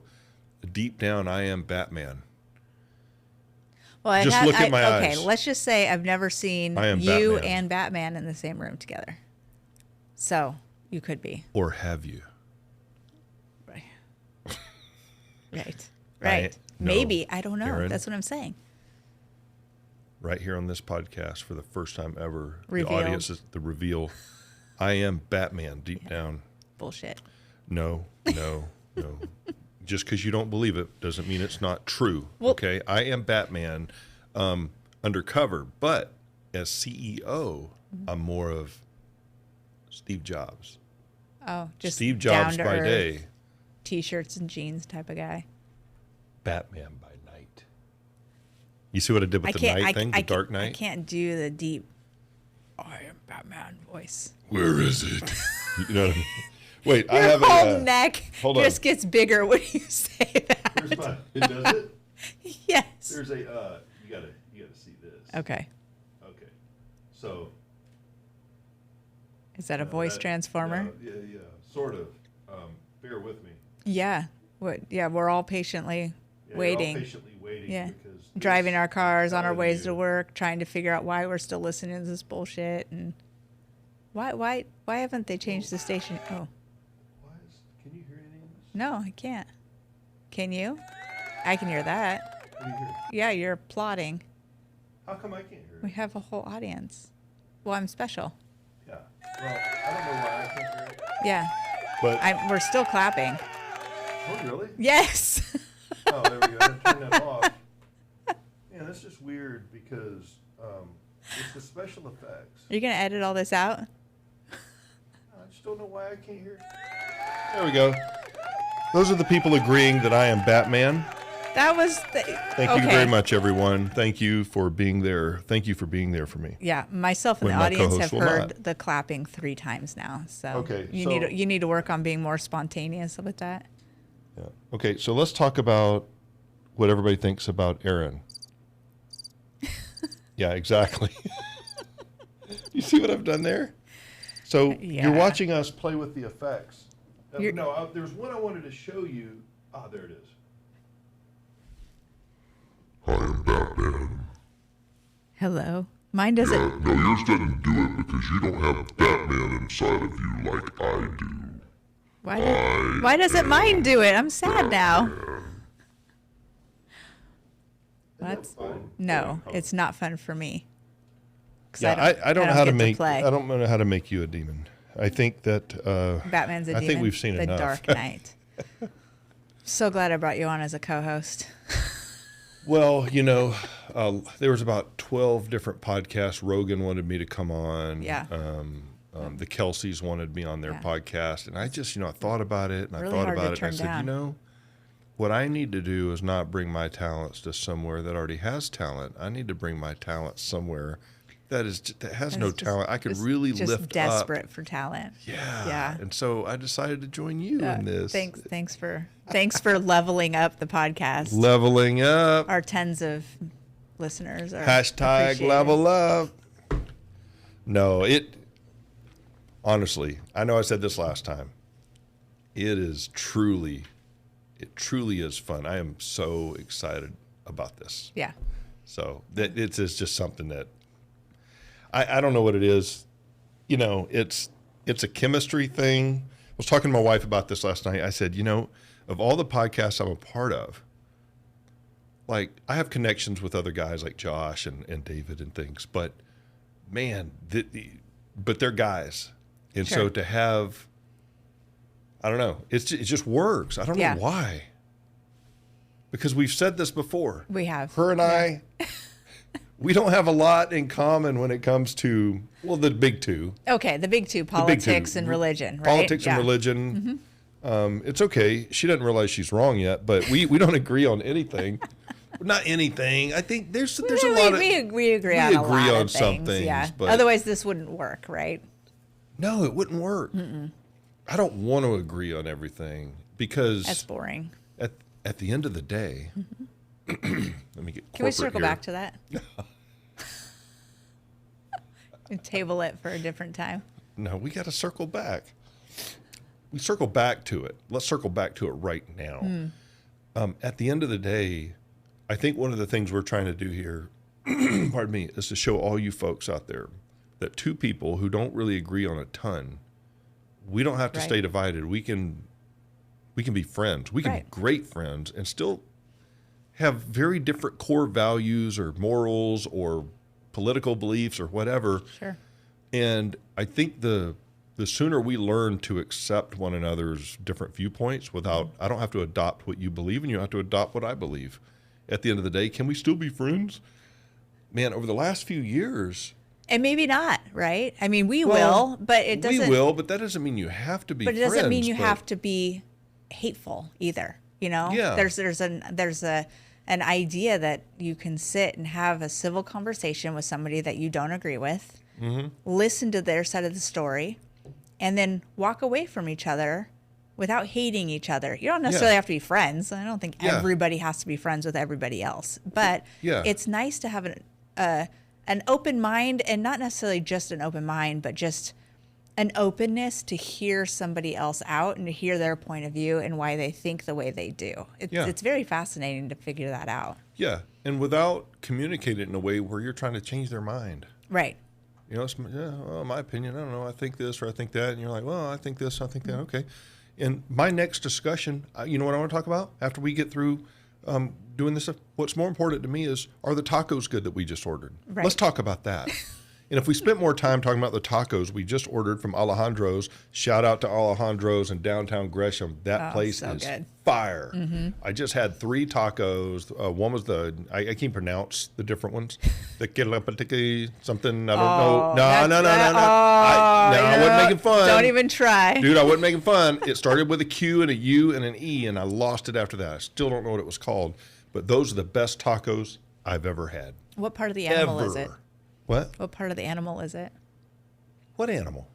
[SPEAKER 1] deep down I am Batman.
[SPEAKER 2] Well,
[SPEAKER 1] look at my eyes.
[SPEAKER 2] Okay, let's just say I've never seen you and Batman in the same room together. So you could be.
[SPEAKER 1] Or have you?
[SPEAKER 2] Right. Right. Maybe. I don't know.
[SPEAKER 1] Erin,
[SPEAKER 2] that's what I'm saying.
[SPEAKER 1] Right here on this podcast for the first time ever,
[SPEAKER 2] Revealed.
[SPEAKER 1] The audience is the reveal. I am Batman deep down.
[SPEAKER 2] Bullshit.
[SPEAKER 1] No. Just because you don't believe it doesn't mean it's not true.
[SPEAKER 2] Well,
[SPEAKER 1] okay, I am Batman undercover, but as CEO, I'm more of Steve Jobs.
[SPEAKER 2] Oh, just
[SPEAKER 1] Steve Jobs by day,
[SPEAKER 2] t-shirts and jeans type of guy.
[SPEAKER 1] Batman by night. You see what I did with the night thing, the Dark Knight?
[SPEAKER 2] I can't do the deep, I am Batman voice.
[SPEAKER 1] Where is it? You know what I mean? Wait,
[SPEAKER 2] Your
[SPEAKER 1] I have
[SPEAKER 2] whole neck just gets bigger when you say that.
[SPEAKER 1] Where's mine? It does it?
[SPEAKER 2] Yes.
[SPEAKER 1] There's a, you gotta see this.
[SPEAKER 2] Okay.
[SPEAKER 1] So.
[SPEAKER 2] Is that a voice transformer?
[SPEAKER 1] Yeah, sort of. Bear with me.
[SPEAKER 2] Yeah. We're all patiently waiting.
[SPEAKER 1] We're all patiently waiting.
[SPEAKER 2] Yeah.
[SPEAKER 1] Because
[SPEAKER 2] driving our cars on our ways to work, trying to figure out why we're still listening to this bullshit, and why haven't they changed the station? Oh.
[SPEAKER 1] Can you hear any of this?
[SPEAKER 2] No, I can't. Can you? I can hear that.
[SPEAKER 1] What do you hear?
[SPEAKER 2] Yeah, you're applauding.
[SPEAKER 1] How come I can't hear it?
[SPEAKER 2] We have a whole audience. Well, I'm special.
[SPEAKER 1] Yeah. Well, I don't know why I can't hear it.
[SPEAKER 2] Yeah.
[SPEAKER 1] But
[SPEAKER 2] we're still clapping.
[SPEAKER 1] Oh, really?
[SPEAKER 2] Yes.
[SPEAKER 1] Oh, there we go. I had to turn that off. Yeah, that's just weird because it's the special effects.
[SPEAKER 2] Are you going to edit all this out?
[SPEAKER 1] I just don't know why I can't hear it. There we go. Those are the people agreeing that I am Batman.
[SPEAKER 2] That was
[SPEAKER 1] Thank you very much, everyone. Thank you for being there. Thank you for being there for me.
[SPEAKER 2] Yeah, myself and the audience have heard the clapping 3 times now. So you need to work on being more spontaneous with that.
[SPEAKER 1] Yeah. Okay, so let's talk about what everybody thinks about Erin. Yeah, exactly. You see what I've done there? So you're watching us play with the effects. There's one I wanted to show you. Ah, there it is.
[SPEAKER 3] I am Batman.
[SPEAKER 2] Hello. Mine doesn't.
[SPEAKER 3] Yeah, no, yours doesn't do it because you don't have Batman inside of you like I do.
[SPEAKER 2] Why doesn't mine do it? I'm sad now. What? No, it's not fun for me.
[SPEAKER 1] Yeah, I don't know how to make. I don't know how to make you a demon. I think that
[SPEAKER 2] Batman's a demon.
[SPEAKER 1] I think we've seen
[SPEAKER 2] the
[SPEAKER 1] enough.
[SPEAKER 2] Dark Knight. So glad I brought you on as a co-host.
[SPEAKER 1] Well, there was about 12 different podcasts. Rogan wanted me to come on.
[SPEAKER 2] Yeah.
[SPEAKER 1] The Kelseys wanted me on their podcast. And I just, I thought about it and
[SPEAKER 2] Really
[SPEAKER 1] I thought
[SPEAKER 2] hard to
[SPEAKER 1] about it.
[SPEAKER 2] turn
[SPEAKER 1] And I said,
[SPEAKER 2] down.
[SPEAKER 1] what I need to do is not bring my talents to somewhere that already has talent. I need to bring my talents somewhere that has no talent. I could really lift up.
[SPEAKER 2] Just desperate for talent.
[SPEAKER 1] Yeah. And so I decided to join you in this.
[SPEAKER 2] Thanks for leveling up the podcast.
[SPEAKER 1] Leveling up.
[SPEAKER 2] Our tens of listeners are
[SPEAKER 1] Hashtag level up. No, honestly, I know I said this last time. It truly is fun. I am so excited about this.
[SPEAKER 2] Yeah.
[SPEAKER 1] So that it's just something that I don't know what it is. It's a chemistry thing. I was talking to my wife about this last night. I said, of all the podcasts I'm a part of, like I have connections with other guys like Josh and David and things, but man, but they're guys. And
[SPEAKER 2] Sure.
[SPEAKER 1] so to have, I don't know, it just works. I don't know why. Because we've said this before.
[SPEAKER 2] We have.
[SPEAKER 1] Her and I, we don't have a lot in common when it comes to, the big two.
[SPEAKER 2] Okay, the big two, politics and religion, right?
[SPEAKER 1] Politics and religion. Mm-hmm. It's okay. She doesn't realize she's wrong yet, but we don't agree on anything. Not anything. I think there's a lot of...
[SPEAKER 2] We agree on a lot of
[SPEAKER 1] some
[SPEAKER 2] things, yeah.
[SPEAKER 1] but
[SPEAKER 2] otherwise this wouldn't work, right?
[SPEAKER 1] No, it wouldn't work. Mm-mm. I don't want to agree on everything because...
[SPEAKER 2] That's boring.
[SPEAKER 1] At the end of the day...
[SPEAKER 2] Mm-hmm.
[SPEAKER 1] Let me get corporate
[SPEAKER 2] Can we circle
[SPEAKER 1] here.
[SPEAKER 2] back to that? And table it for a different time.
[SPEAKER 1] No, we got to circle back. We circle back to it. Let's circle back to it right now. At the end of the day, I think one of the things we're trying to do here, pardon me, is to show all you folks out there that two people who don't really agree on a ton, we don't have to stay divided. We can be friends. We can be great friends and still have very different core values or morals or political beliefs or whatever.
[SPEAKER 2] Sure.
[SPEAKER 1] And I think the sooner we learn to accept one another's different viewpoints without, I don't have to adopt what you believe and you don't have to adopt what I believe. At the end of the day, can we still be friends? Man, over the last few years.
[SPEAKER 2] And maybe not, right? I mean, we will, but it doesn't.
[SPEAKER 1] We will, but that doesn't mean you have to be friends.
[SPEAKER 2] But it doesn't mean you have to be hateful either,
[SPEAKER 1] Yeah.
[SPEAKER 2] There's an idea that you can sit and have a civil conversation with somebody that you don't agree with, listen to their side of the story, and then walk away from each other without hating each other. You don't necessarily have to be friends. I don't think everybody has to be friends with everybody else. But it's nice to have an open mind, and not necessarily just an open mind, but just an openness to hear somebody else out and to hear their point of view and why they think the way they do. It's very fascinating to figure that out.
[SPEAKER 1] Yeah, and without communicating it in a way where you're trying to change their mind.
[SPEAKER 2] Right.
[SPEAKER 1] My opinion, I don't know, I think this or I think that. And you're like, well, I think this, I think that, okay. And my next discussion, you know what I want to talk about after we get through doing this stuff? What's more important to me is, are the tacos good that we just ordered?
[SPEAKER 2] Right.
[SPEAKER 1] Let's talk about that. And if we spent more time talking about the tacos we just ordered from Alejandro's, shout out to Alejandro's in downtown Gresham. That place is good. Fire. Mm-hmm. I just had 3 tacos. One was I can't pronounce the different ones. The Kilapatiki something. I don't know. No. I wasn't making fun.
[SPEAKER 2] Don't even try.
[SPEAKER 1] Dude, I wasn't making fun. It started with a Q and a U and an E, and I lost it after that. I still don't know what it was called. But those are the best tacos I've ever had.
[SPEAKER 2] What part of the animal is it?
[SPEAKER 1] What?
[SPEAKER 2] What part of the animal is it?
[SPEAKER 1] What animal?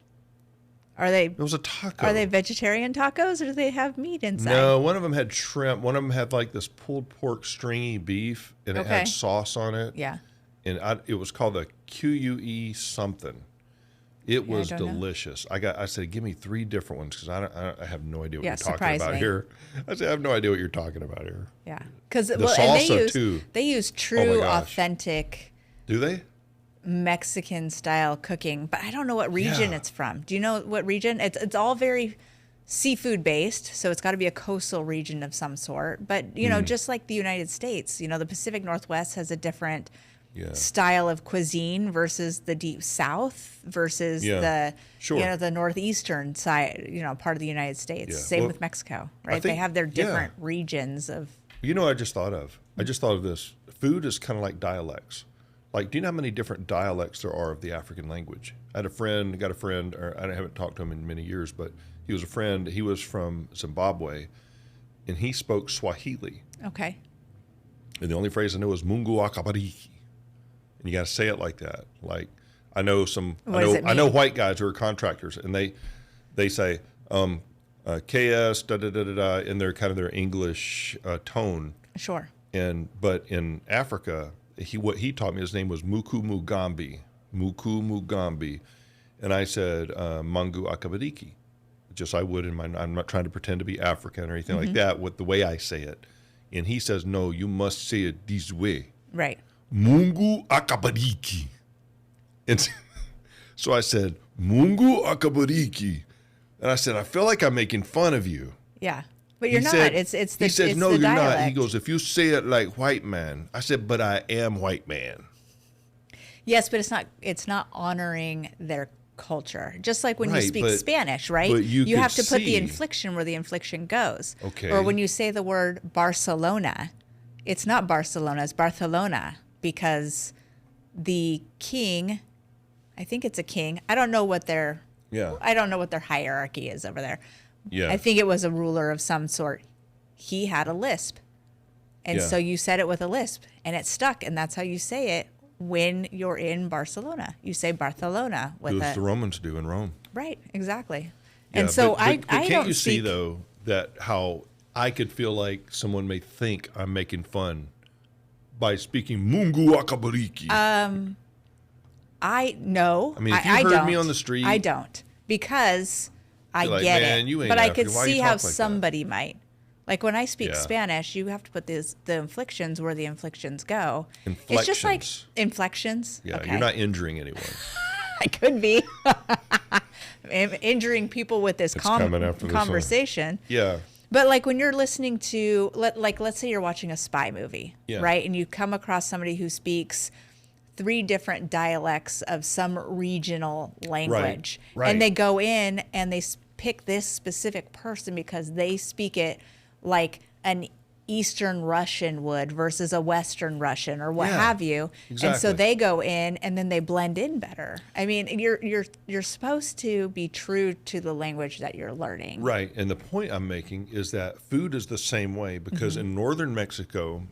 [SPEAKER 2] It
[SPEAKER 1] was a taco.
[SPEAKER 2] Are they vegetarian tacos, or do they have meat inside?
[SPEAKER 1] No, one of them had shrimp. One of them had like this pulled pork stringy beef, and it had sauce on it.
[SPEAKER 2] Yeah.
[SPEAKER 1] And it was called the QUE something. It was delicious. I said, give me 3 different ones because I have no idea what you're talking about here. I said, I have no idea what you're talking about here.
[SPEAKER 2] Yeah. Because
[SPEAKER 1] salsa too.
[SPEAKER 2] They use true, authentic.
[SPEAKER 1] Do they?
[SPEAKER 2] Mexican style cooking, but I don't know what region it's from. Do you know what region? It's all very seafood based, so it's got to be a coastal region of some sort. But just like the United States, the Pacific Northwest has a different style of cuisine versus the deep South versus the northeastern side, part of the United States. Same with Mexico, right? They have their different regions of
[SPEAKER 1] You know what I just thought of? I just thought of this. Food is kind of like dialects. Like, do you know how many different dialects there are of the African language? I got a friend, or I haven't talked to him in many years, but he was a friend. He was from Zimbabwe, and he spoke Swahili.
[SPEAKER 2] Okay.
[SPEAKER 1] And the only phrase I know is Mungu akabariki. And you got to say it like that. Like, I know white guys who are contractors, and they say KS da da da da da in their kind of their English tone.
[SPEAKER 2] Sure.
[SPEAKER 1] But in Africa, what he taught me, his name was Muku Mugambi, and I said Mangu akabariki, just I would in my. I'm not trying to pretend to be African or anything like that. With the way I say it, and he says, no, you must say it this way.
[SPEAKER 2] Right.
[SPEAKER 1] Mungu akabariki. And so I said, Mungu akabariki. And I said, I feel like I'm making fun of you.
[SPEAKER 2] Yeah. But you're not. It's the
[SPEAKER 1] He said, no,
[SPEAKER 2] you're
[SPEAKER 1] not. He goes, if you say it like white man. I said, but I am white man.
[SPEAKER 2] Yes, but it's not honoring their culture. Just like when you speak Spanish, right?
[SPEAKER 1] But
[SPEAKER 2] you have to put the inflection where the inflection goes.
[SPEAKER 1] Okay.
[SPEAKER 2] Or when you say the word Barcelona, it's not Barcelona, it's Barcelona, because the king, I think it's a king. I don't know what their hierarchy is over there.
[SPEAKER 1] Yeah.
[SPEAKER 2] I think it was a ruler of some sort. He had a lisp. And so you said it with a lisp and it stuck, and that's how you say it when you're in Barcelona. You say Barcelona with
[SPEAKER 1] as the Romans do in Rome.
[SPEAKER 2] Right, exactly.
[SPEAKER 1] Yeah,
[SPEAKER 2] and so
[SPEAKER 1] but can't you see though that how I could feel like someone may think I'm making fun by speaking Mungu akabariki?
[SPEAKER 2] I know.
[SPEAKER 1] I mean, if you heard me on the street,
[SPEAKER 2] I don't, because I get it. But I could see how somebody might. Like when I speak Spanish, you have to put the inflections where the inflections go.
[SPEAKER 1] Inflections.
[SPEAKER 2] It's just like inflections.
[SPEAKER 1] Yeah,
[SPEAKER 2] okay.
[SPEAKER 1] You're not injuring anyone.
[SPEAKER 2] I could be. I'm injuring people with this conversation.
[SPEAKER 1] Yeah.
[SPEAKER 2] But like when you're listening to, let's say you're watching a spy movie, right? And you come across somebody who speaks 3 different dialects of some regional language.
[SPEAKER 1] Right.
[SPEAKER 2] And they go in and they pick this specific person because they speak it like an Eastern Russian would versus a Western Russian or what have you.
[SPEAKER 1] Exactly.
[SPEAKER 2] And so they go in and then they blend in better. I mean, you're supposed to be true to the language that you're learning.
[SPEAKER 1] Right. And the point I'm making is that food is the same way, because in northern Mexico,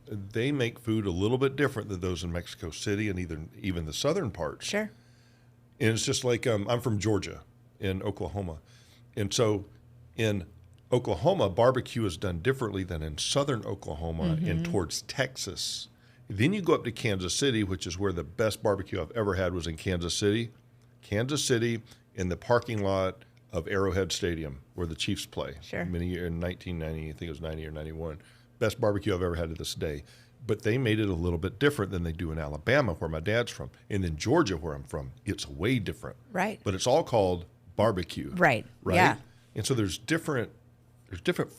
[SPEAKER 1] they make food a little bit different than those in Mexico City and even the southern parts.
[SPEAKER 2] Sure.
[SPEAKER 1] And it's just like I'm from Georgia, in Oklahoma. And so in Oklahoma, barbecue is done differently than in southern Oklahoma and towards Texas. Then you go up to Kansas City, which is where the best barbecue I've ever had was in Kansas City. Kansas City, in the parking lot of Arrowhead Stadium, where the Chiefs play.
[SPEAKER 2] Sure.
[SPEAKER 1] In 1990, I think it was 90 or 91. Best barbecue I've ever had to this day. But they made it a little bit different than they do in Alabama, where my dad's from. And in Georgia, where I'm from, it's way different.
[SPEAKER 2] Right.
[SPEAKER 1] But it's all called barbecue.
[SPEAKER 2] Right.
[SPEAKER 1] Right.
[SPEAKER 2] Yeah.
[SPEAKER 1] And so there's different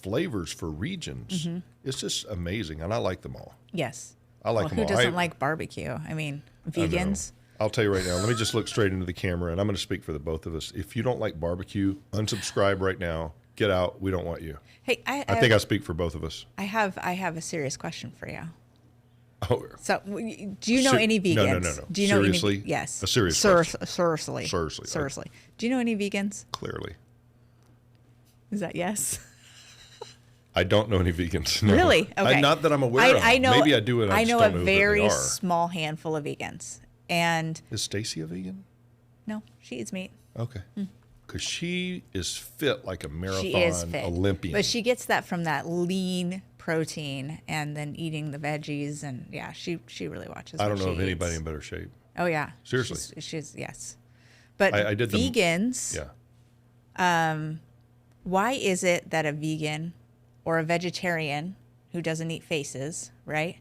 [SPEAKER 1] flavors for regions. It's just amazing, and I like them all.
[SPEAKER 2] Yes.
[SPEAKER 1] I like them all.
[SPEAKER 2] Who doesn't like barbecue? I mean, vegans.
[SPEAKER 1] I'll tell you right now. Let me just look straight into the camera, and I'm going to speak for the both of us. If you don't like barbecue, unsubscribe right now. Get out. We don't want you.
[SPEAKER 2] Hey,
[SPEAKER 1] I think I speak for both of us.
[SPEAKER 2] I have a serious question for you.
[SPEAKER 1] Oh.
[SPEAKER 2] So, do you know any vegans?
[SPEAKER 1] No.
[SPEAKER 2] Do you know
[SPEAKER 1] Seriously?
[SPEAKER 2] any? Yes.
[SPEAKER 1] A serious question.
[SPEAKER 2] Seriously. Do you know any vegans?
[SPEAKER 1] Clearly.
[SPEAKER 2] Is that yes?
[SPEAKER 1] I don't know any vegans. No.
[SPEAKER 2] Really? Okay.
[SPEAKER 1] Not that I'm aware of.
[SPEAKER 2] I know.
[SPEAKER 1] Maybe I do, and I just
[SPEAKER 2] know
[SPEAKER 1] don't
[SPEAKER 2] a
[SPEAKER 1] know
[SPEAKER 2] very
[SPEAKER 1] who they are.
[SPEAKER 2] small handful of vegans. And
[SPEAKER 1] is Stacy a vegan?
[SPEAKER 2] No, she eats meat.
[SPEAKER 1] Okay. Because she is fit like a marathon
[SPEAKER 2] she is fit.
[SPEAKER 1] Olympian.
[SPEAKER 2] But she gets that from that lean protein and then eating the veggies. And yeah, she really watches.
[SPEAKER 1] I don't know of
[SPEAKER 2] eats.
[SPEAKER 1] anybody in better shape.
[SPEAKER 2] Oh, yeah.
[SPEAKER 1] Seriously.
[SPEAKER 2] She's yes. But
[SPEAKER 1] I did
[SPEAKER 2] vegans.
[SPEAKER 1] Yeah.
[SPEAKER 2] Why is it that a vegan or a vegetarian who doesn't eat faces, right?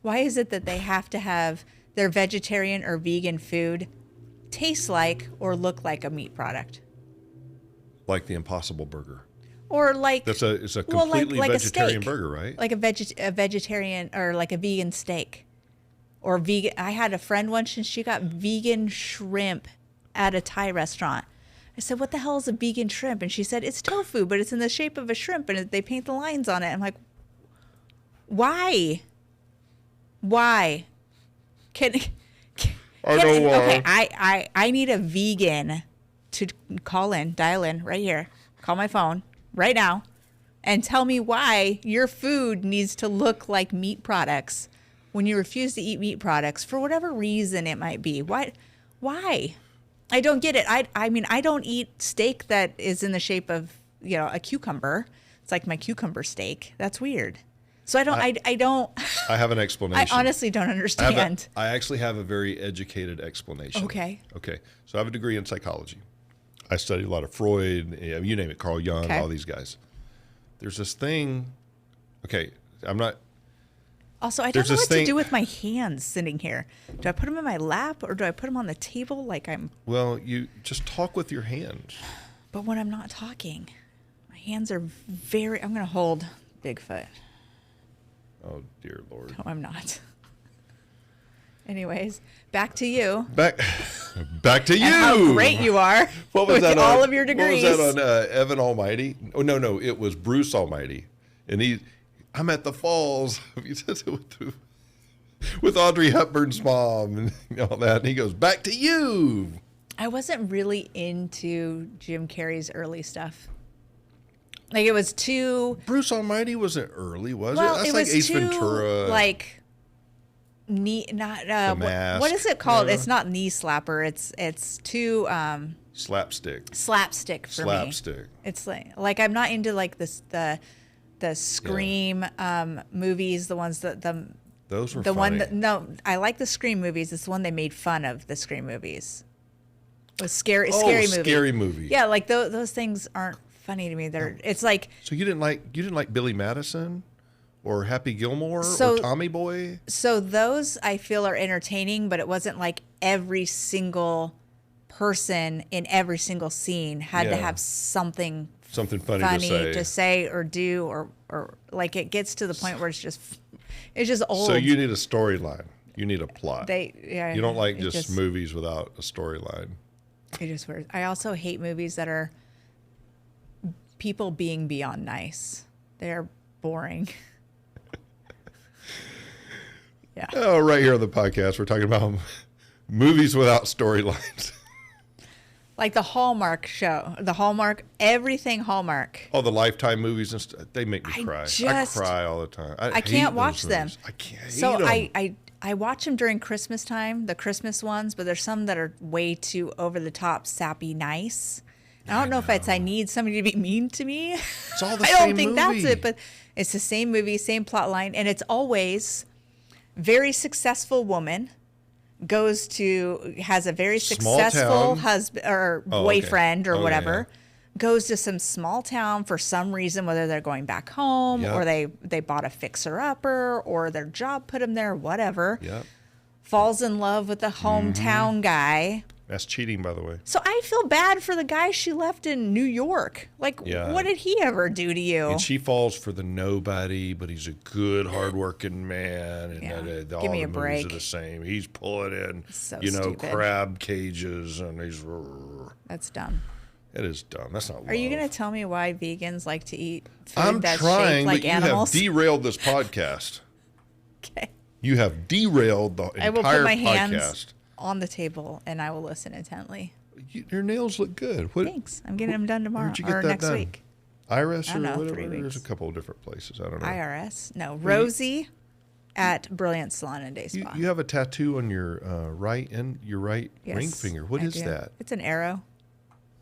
[SPEAKER 2] Why is it that they have to have their vegetarian or vegan food taste like or look like a meat product?
[SPEAKER 1] Like the Impossible Burger.
[SPEAKER 2] Or like
[SPEAKER 1] it's a completely
[SPEAKER 2] like
[SPEAKER 1] vegetarian
[SPEAKER 2] a steak,
[SPEAKER 1] burger, right?
[SPEAKER 2] Like a vegetarian or like a vegan steak. Or vegan. I had a friend once and she got vegan shrimp at a Thai restaurant. I said, "What the hell is a vegan shrimp?" And she said, "It's tofu, but it's in the shape of a shrimp, and they paint the lines on it." I'm like, Why? Can
[SPEAKER 1] I know why.
[SPEAKER 2] Okay, I need a vegan to dial in right here. Call my phone right now and tell me why your food needs to look like meat products when you refuse to eat meat products for whatever reason it might be. Why? I don't get it. I mean, I don't eat steak that is in the shape of, a cucumber. It's like my cucumber steak. That's weird. So I don't.
[SPEAKER 1] I have an explanation.
[SPEAKER 2] I honestly don't understand.
[SPEAKER 1] I actually have a very educated explanation.
[SPEAKER 2] Okay.
[SPEAKER 1] So I have a degree in psychology. I studied a lot of Freud, you name it, Carl Jung, all these guys. There's this thing. Okay, I'm not.
[SPEAKER 2] Also, I don't know what to do with my hands sitting here. Do I put them in my lap or do I put them on the table like I'm?
[SPEAKER 1] Well, you just talk with your hands.
[SPEAKER 2] But when I'm not talking, my hands are very. I'm going to hold Bigfoot.
[SPEAKER 1] Oh, dear Lord.
[SPEAKER 2] No, I'm not. Anyways, back to you.
[SPEAKER 1] Back to you.
[SPEAKER 2] And how great you are.
[SPEAKER 1] What was
[SPEAKER 2] with
[SPEAKER 1] that
[SPEAKER 2] all
[SPEAKER 1] on,
[SPEAKER 2] of your degrees.
[SPEAKER 1] What was that on Evan Almighty? Oh, no, it was Bruce Almighty. And I'm at the falls. With Audrey Hepburn's mom and all that. And he goes, back to you.
[SPEAKER 2] I wasn't really into Jim Carrey's early stuff. Like, it was too...
[SPEAKER 1] Bruce Almighty wasn't early, was
[SPEAKER 2] well,
[SPEAKER 1] it? That's
[SPEAKER 2] it
[SPEAKER 1] like
[SPEAKER 2] was
[SPEAKER 1] Ace
[SPEAKER 2] too,
[SPEAKER 1] Ventura.
[SPEAKER 2] Like, what is it called? It's not knee slapper. It's too...
[SPEAKER 1] slapstick.
[SPEAKER 2] Slapstick for me. It's like I'm not into like this the Scream movies, the ones that
[SPEAKER 1] those were
[SPEAKER 2] the
[SPEAKER 1] funny.
[SPEAKER 2] one that no, I like the Scream movies. It's the one they made fun of the Scream movies. It was scary movie.
[SPEAKER 1] Scary movie.
[SPEAKER 2] Yeah, like those things aren't funny to me. It's like
[SPEAKER 1] so you didn't like Billy Madison or Happy Gilmore or Tommy Boy? So
[SPEAKER 2] those I feel are entertaining, but it wasn't like every single person in every single scene had to have something funny to say or do or like it gets to the point where it's just old.
[SPEAKER 1] So you need a storyline. You need a plot.
[SPEAKER 2] You
[SPEAKER 1] don't like just movies without a storyline.
[SPEAKER 2] It just weird. I also hate movies that are people being beyond nice. They're boring. Yeah.
[SPEAKER 1] Oh, right here on the podcast, we're talking about movies without storylines.
[SPEAKER 2] Like the Hallmark show, everything Hallmark.
[SPEAKER 1] Oh, the Lifetime movies and stuff. They make me cry. I cry all the time. I
[SPEAKER 2] can't watch them.
[SPEAKER 1] I can't.
[SPEAKER 2] So I watch them during Christmas time, the Christmas ones, but there's some that are way too over the top, sappy, nice. I don't know if I need somebody to be mean to me.
[SPEAKER 1] It's all the
[SPEAKER 2] I
[SPEAKER 1] same
[SPEAKER 2] don't think
[SPEAKER 1] movie.
[SPEAKER 2] that's it, but it's the same movie, same plot line, and it's always very successful woman has a very successful husband or boyfriend or whatever, goes to some small town for some reason, whether they're going back home or they bought a fixer-upper or their job put them there, whatever.
[SPEAKER 1] Yep.
[SPEAKER 2] Falls in love with the hometown guy.
[SPEAKER 1] That's cheating, by the way.
[SPEAKER 2] So I feel bad for the guy she left in New York. Like, what did he ever do to you?
[SPEAKER 1] And she falls for the nobody, but he's a good, hardworking man. And all
[SPEAKER 2] Give me
[SPEAKER 1] the
[SPEAKER 2] a
[SPEAKER 1] movies
[SPEAKER 2] break.
[SPEAKER 1] are the same. He's pulling in,
[SPEAKER 2] stupid.
[SPEAKER 1] crab cages, and he's...
[SPEAKER 2] That's dumb.
[SPEAKER 1] It is dumb. That's not love.
[SPEAKER 2] Are you going to tell me why vegans like to eat food
[SPEAKER 1] I'm
[SPEAKER 2] that's
[SPEAKER 1] trying,
[SPEAKER 2] shaped like
[SPEAKER 1] but
[SPEAKER 2] animals?
[SPEAKER 1] You have derailed this podcast.
[SPEAKER 2] Okay.
[SPEAKER 1] You have derailed the entire podcast.
[SPEAKER 2] I will put my hands on the table and I will listen intently.
[SPEAKER 1] Your nails look good.
[SPEAKER 2] Thanks. I'm getting them done tomorrow or next week.
[SPEAKER 1] Iris or whatever.
[SPEAKER 2] 3 weeks.
[SPEAKER 1] There's a couple of different places. I don't know.
[SPEAKER 2] IRS? No. Rosie at Brilliant Salon and Day Spa.
[SPEAKER 1] You have a tattoo on your right ring finger. What is that?
[SPEAKER 2] It's an arrow.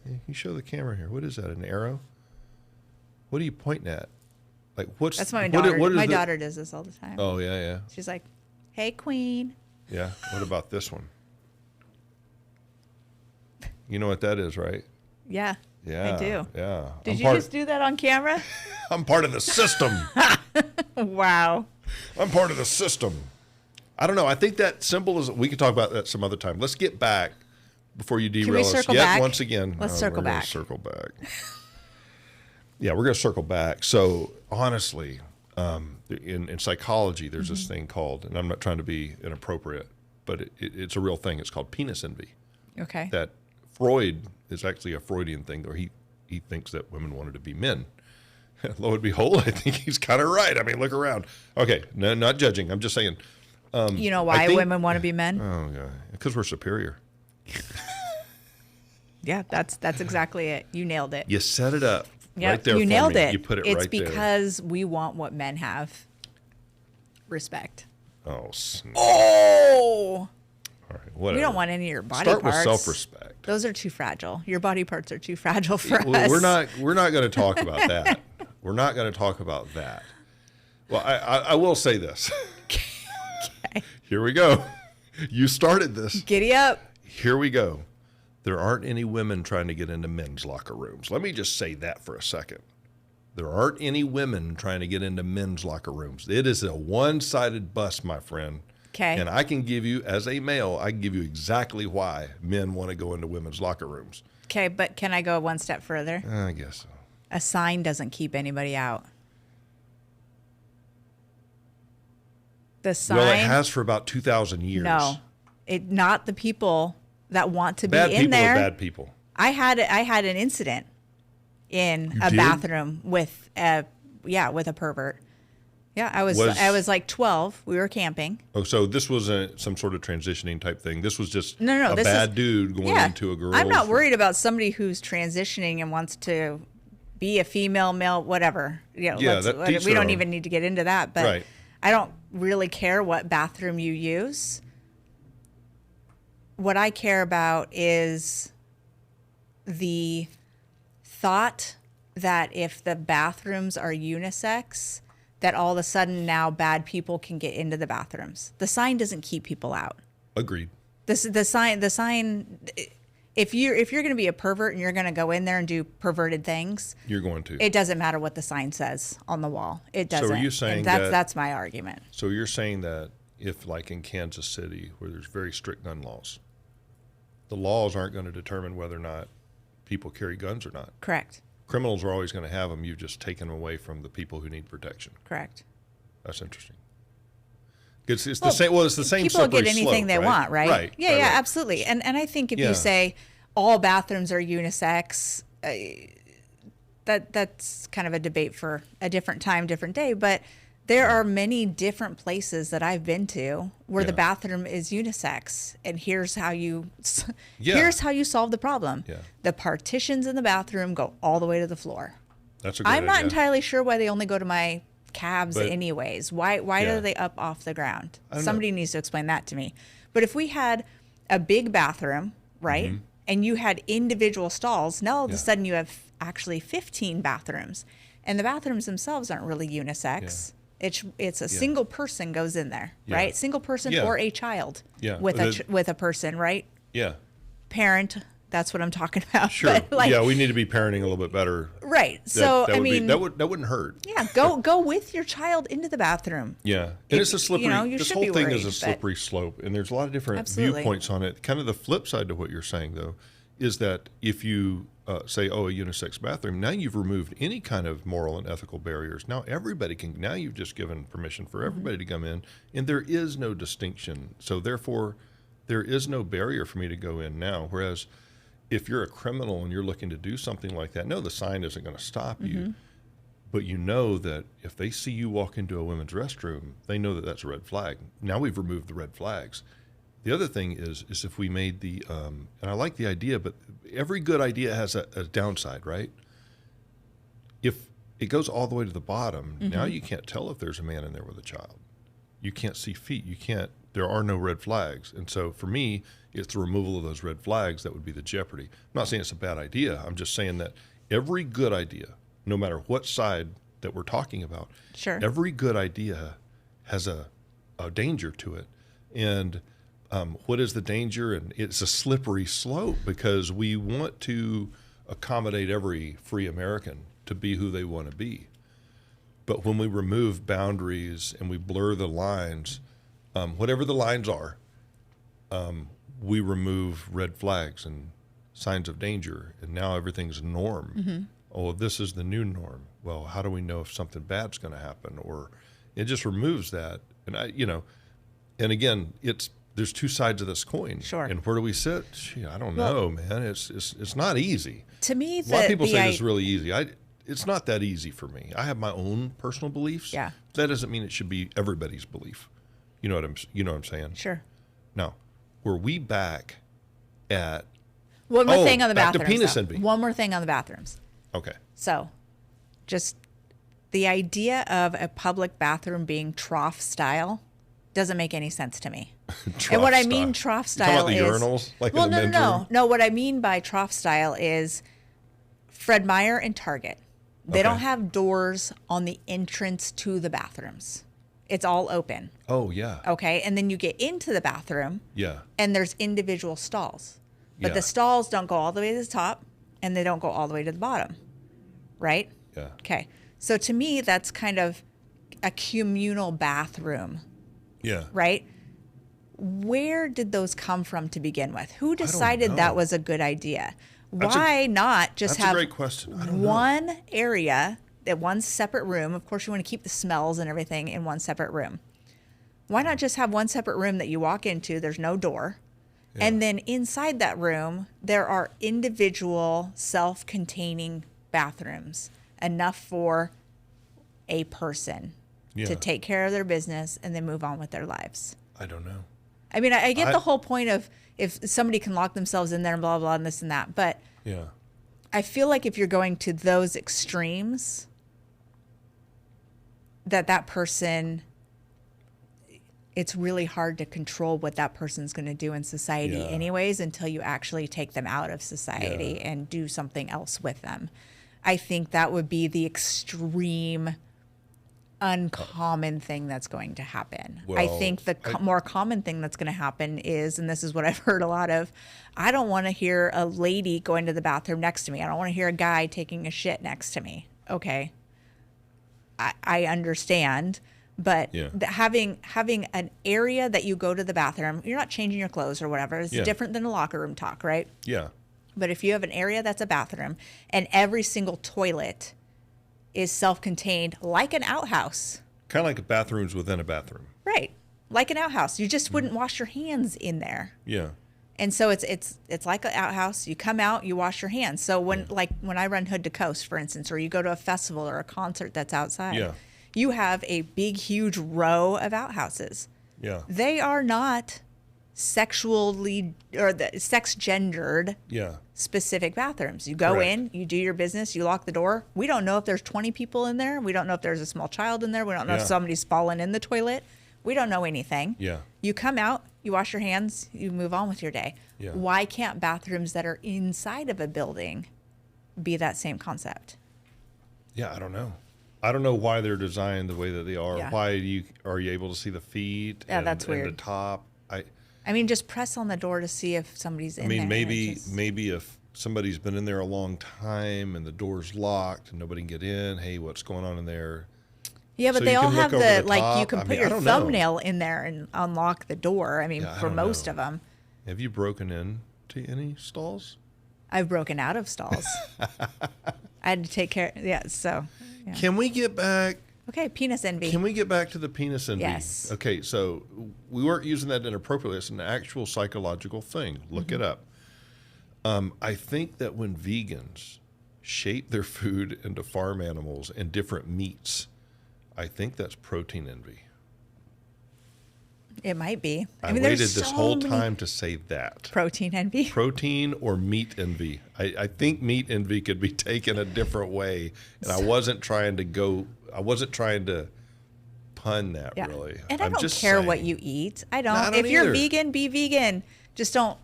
[SPEAKER 1] Can you show the camera here? What is that? An arrow? What are you pointing at? Like what's
[SPEAKER 2] That's my daughter. My daughter does this all the time.
[SPEAKER 1] Oh yeah.
[SPEAKER 2] She's like, "Hey, Queen."
[SPEAKER 1] Yeah. What about this one? You know what that is, right?
[SPEAKER 2] Yeah.
[SPEAKER 1] Yeah.
[SPEAKER 2] I do.
[SPEAKER 1] Yeah.
[SPEAKER 2] Did you just do that on camera?
[SPEAKER 1] I'm part of the system.
[SPEAKER 2] Wow.
[SPEAKER 1] I'm part of the system. I don't know. I think that symbol is. We can talk about that some other time. Let's get back before you derail us.
[SPEAKER 2] Circle back?
[SPEAKER 1] Once again.
[SPEAKER 2] Let's circle back.
[SPEAKER 1] Circle back. Yeah, we're going to circle back. So honestly, in psychology, there's this thing called, and I'm not trying to be inappropriate, but it's a real thing. It's called penis envy.
[SPEAKER 2] Okay.
[SPEAKER 1] That Freud is actually a Freudian thing, or he thinks that women wanted to be men. Lo and behold, I think he's kind of right. I mean, look around. Okay, no, not judging. I'm just saying.
[SPEAKER 2] You know why women want to be men?
[SPEAKER 1] Oh, yeah, because we're superior.
[SPEAKER 2] Yeah, that's exactly it. You nailed it.
[SPEAKER 1] You set it up right there.
[SPEAKER 2] You nailed it.
[SPEAKER 1] You put it
[SPEAKER 2] it's
[SPEAKER 1] right there.
[SPEAKER 2] It's because we want what men have. Respect.
[SPEAKER 1] Oh, snap.
[SPEAKER 2] Oh!
[SPEAKER 1] All right, whatever.
[SPEAKER 2] We don't want any of your body
[SPEAKER 1] parts.
[SPEAKER 2] parts.
[SPEAKER 1] Start with self-respect.
[SPEAKER 2] Those are too fragile. Your body parts are too fragile for us.
[SPEAKER 1] We're not going to talk about that. We're not going to talk about that. Well, I will say this.
[SPEAKER 2] Okay.
[SPEAKER 1] Here we go. You started this.
[SPEAKER 2] Giddy up.
[SPEAKER 1] Here we go. There aren't any women trying to get into men's locker rooms. Let me just say that for a second. There aren't any women trying to get into men's locker rooms. It is a one-sided bus, my friend.
[SPEAKER 2] Okay.
[SPEAKER 1] And I can give you, as a male, I can give you exactly why men want to go into women's locker rooms.
[SPEAKER 2] Okay, but can I go one step further?
[SPEAKER 1] I guess so.
[SPEAKER 2] A sign doesn't keep anybody out. The sign.
[SPEAKER 1] Well, it has for about 2,000 years.
[SPEAKER 2] No, not the people that want to be
[SPEAKER 1] Bad
[SPEAKER 2] in there.
[SPEAKER 1] Bad people.
[SPEAKER 2] I had an incident in a
[SPEAKER 1] did?
[SPEAKER 2] bathroom with a pervert. Yeah, I was like 12. We were camping.
[SPEAKER 1] Oh, so this wasn't some sort of transitioning type thing. This was just
[SPEAKER 2] No,
[SPEAKER 1] a bad dude going into a girl.
[SPEAKER 2] I'm not worried about somebody who's transitioning and wants to be a female, male, whatever. We don't even need to get into that. But
[SPEAKER 1] right.
[SPEAKER 2] I don't really care what bathroom you use. What I care about is the thought that if the bathrooms are unisex, that all of a sudden now bad people can get into the bathrooms. The sign doesn't keep people out.
[SPEAKER 1] Agreed.
[SPEAKER 2] The sign. If you're going to be a pervert and you're going to go in there and do perverted things,
[SPEAKER 1] you're going to.
[SPEAKER 2] It doesn't matter what the sign says on the wall. It doesn't.
[SPEAKER 1] So are you saying
[SPEAKER 2] and that's my argument.
[SPEAKER 1] So you're saying that if, like in Kansas City, where there's very strict gun laws, the laws aren't going to determine whether or not people carry guns or not.
[SPEAKER 2] Correct.
[SPEAKER 1] Criminals are always going to have them. You've just taken them away from the people who need protection.
[SPEAKER 2] Correct.
[SPEAKER 1] That's interesting. It's the same. Well, it's the same.
[SPEAKER 2] People get
[SPEAKER 1] slope,
[SPEAKER 2] anything they want, right?
[SPEAKER 1] Right.
[SPEAKER 2] Yeah,
[SPEAKER 1] right.
[SPEAKER 2] absolutely. And I think if you say all bathrooms are unisex, that's kind of a debate for a different time, different day. But there are many different places that I've been to where the bathroom is unisex, and here's how you solve the problem. Yeah. The partitions in the bathroom go all the way to the floor.
[SPEAKER 1] That's a good idea.
[SPEAKER 2] I'm not entirely sure why they only go to my calves anyways. Why do they up off the ground? Somebody needs to explain that to me. But if we had a big bathroom, right, mm-hmm. and you had individual stalls, now all of a sudden you have actually 15 bathrooms, and the bathrooms themselves aren't really unisex. Yeah. It's a single person goes in there, right? Single person or a child with a person, right?
[SPEAKER 1] Yeah.
[SPEAKER 2] Parent. That's what I'm talking about.
[SPEAKER 1] Sure. But we need to be parenting a little bit better.
[SPEAKER 2] Right. So that
[SPEAKER 1] wouldn't hurt.
[SPEAKER 2] Yeah. Go with your child into the bathroom.
[SPEAKER 1] Yeah. And it's a slippery. This whole thing is a slippery slope, and there's a lot of different viewpoints on it. Kind of the flip side to what you're saying, though, is that if you say, a unisex bathroom, now you've removed any kind of moral and ethical barriers. Now everybody can. Now you've just given permission for everybody to come in, and there is no distinction. So therefore, there is no barrier for me to go in now. Whereas if you're a criminal and you're looking to do something like that, no, the sign isn't going to stop you. Mm-hmm. But you know that if they see you walk into a women's restroom, they know that that's a red flag. Now we've removed the red flags. The other thing is if we made the, and I like the idea, but every good idea has a downside, right? If it goes all the way to the bottom, mm-hmm. now you can't tell if there's a man in there with a child. You can't see feet. There are no red flags. And so for me, it's the removal of those red flags that would be the jeopardy. I'm not saying it's a bad idea. I'm just saying that every good idea, no matter what side that we're talking about, every good idea has a danger to it. And what is the danger? And it's a slippery slope because we want to accommodate every free American to be who they want to be. But when we remove boundaries and we blur the lines, whatever the lines are, we remove red flags and signs of danger, and now everything's norm. Mm-hmm. Oh, this is the new norm. Well, how do we know if something bad's going to happen? Or it just removes that. And and again, there's two sides of this coin.
[SPEAKER 2] Sure.
[SPEAKER 1] And where do we sit? I don't know, man. It's not easy.
[SPEAKER 2] To me,
[SPEAKER 1] a lot of people say it's really easy. it's not that easy for me. I have my own personal beliefs.
[SPEAKER 2] Yeah.
[SPEAKER 1] That doesn't mean it should be everybody's belief. You know what I'm saying?
[SPEAKER 2] Sure.
[SPEAKER 1] Now, were we back at
[SPEAKER 2] one more thing on the
[SPEAKER 1] back
[SPEAKER 2] bathrooms?
[SPEAKER 1] To penis envy.
[SPEAKER 2] One more thing on the bathrooms.
[SPEAKER 1] Okay.
[SPEAKER 2] So, just the idea of a public bathroom being trough style doesn't make any sense to me. And what I mean trough style is...
[SPEAKER 1] You talking about the urinals? Like
[SPEAKER 2] well,
[SPEAKER 1] in the men's room?
[SPEAKER 2] No. What I mean by trough style is Fred Meyer and Target. They don't have doors on the entrance to the bathrooms. It's all open.
[SPEAKER 1] Oh, yeah.
[SPEAKER 2] Okay. And then you get into the bathroom.
[SPEAKER 1] Yeah.
[SPEAKER 2] And there's individual stalls. But
[SPEAKER 1] Yeah.
[SPEAKER 2] the stalls don't go all the way to the top and they don't go all the way to the bottom. Right?
[SPEAKER 1] Yeah.
[SPEAKER 2] Okay. So to me, that's kind of a communal bathroom.
[SPEAKER 1] Yeah.
[SPEAKER 2] Right? Where did those come from to begin with? Who decided that was a good idea? Why not just have
[SPEAKER 1] a great question. I don't
[SPEAKER 2] one area, that one separate room? Of course, you want to keep the smells and everything in one separate room. Why not just have one separate room that you walk into? There's no door. Yeah. And then inside that room, there are individual self-containing bathrooms, enough for a person to take care of their business and then move on with their lives.
[SPEAKER 1] I don't know.
[SPEAKER 2] I mean, I get the whole point of if somebody can lock themselves in there and blah, blah, and this and that. But
[SPEAKER 1] yeah,
[SPEAKER 2] I feel like if you're going to those extremes, that person, it's really hard to control what that person's going to do in society anyways, until you actually take them out of society and do something else with them. I think that would be the extreme uncommon thing that's going to happen.
[SPEAKER 1] Well,
[SPEAKER 2] I think the more common thing that's going to happen is, and this is what I've heard a lot of, I don't want to hear a lady going to the bathroom next to me. I don't want to hear a guy taking a shit next to me. Okay. I understand, but having an area that you go to the bathroom, you're not changing your clothes or whatever. It's different than a locker room talk, right?
[SPEAKER 1] Yeah.
[SPEAKER 2] But if you have an area that's a bathroom and every single toilet is self-contained, like an outhouse.
[SPEAKER 1] Kind of like bathrooms within a bathroom.
[SPEAKER 2] Right. Like an outhouse. You just wouldn't wash your hands in there.
[SPEAKER 1] Yeah.
[SPEAKER 2] And so it's like an outhouse. You come out, you wash your hands. So when I run Hood to Coast, for instance, or you go to a festival or a concert that's outside, you have a big, huge row of outhouses.
[SPEAKER 1] Yeah.
[SPEAKER 2] They are not sexually or sex gendered specific bathrooms. You go in, you do your business, you lock the door. We don't know if there's 20 people in there. We don't know if there's a small child in there. We don't know if somebody's fallen in the toilet. We don't know anything.
[SPEAKER 1] Yeah.
[SPEAKER 2] You come out, you wash your hands, you move on with your day.
[SPEAKER 1] Yeah.
[SPEAKER 2] Why can't bathrooms that are inside of a building be that same concept?
[SPEAKER 1] Yeah, I don't know. I don't know why they're designed the way that they are.
[SPEAKER 2] Yeah.
[SPEAKER 1] Why are you able to see the feet
[SPEAKER 2] that's weird.
[SPEAKER 1] and the top?
[SPEAKER 2] I mean, just press on the door to see if somebody's in there.
[SPEAKER 1] I mean, maybe if somebody's been in there a long time and the door's locked and nobody can get in, hey, what's going on in there?
[SPEAKER 2] Yeah, but
[SPEAKER 1] So
[SPEAKER 2] they
[SPEAKER 1] you
[SPEAKER 2] all
[SPEAKER 1] can
[SPEAKER 2] have
[SPEAKER 1] look over
[SPEAKER 2] the
[SPEAKER 1] the
[SPEAKER 2] like
[SPEAKER 1] top.
[SPEAKER 2] you can
[SPEAKER 1] I
[SPEAKER 2] put
[SPEAKER 1] mean, I
[SPEAKER 2] your
[SPEAKER 1] don't know.
[SPEAKER 2] thumbnail in there and unlock the door. I mean,
[SPEAKER 1] I
[SPEAKER 2] for
[SPEAKER 1] don't
[SPEAKER 2] most
[SPEAKER 1] know.
[SPEAKER 2] of them.
[SPEAKER 1] Have you broken into any stalls?
[SPEAKER 2] I've broken out of stalls. I had to take care. Yeah, so. Yeah.
[SPEAKER 1] Can we get back?
[SPEAKER 2] Okay, penis envy.
[SPEAKER 1] Can we get back to the penis envy?
[SPEAKER 2] Yes.
[SPEAKER 1] Okay, so we weren't using that inappropriately. It's an actual psychological thing. Look it up. I think that when vegans shape their food into farm animals and different meats, I think that's protein envy.
[SPEAKER 2] It might be.
[SPEAKER 1] I mean, waited this whole time to say that.
[SPEAKER 2] Protein envy?
[SPEAKER 1] Protein or meat envy. I think meat envy could be taken a different way. And I wasn't trying to pun that really.
[SPEAKER 2] And I don't care what you eat. I don't.
[SPEAKER 1] No, I don't
[SPEAKER 2] if you're
[SPEAKER 1] either.
[SPEAKER 2] vegan, be vegan. Just don't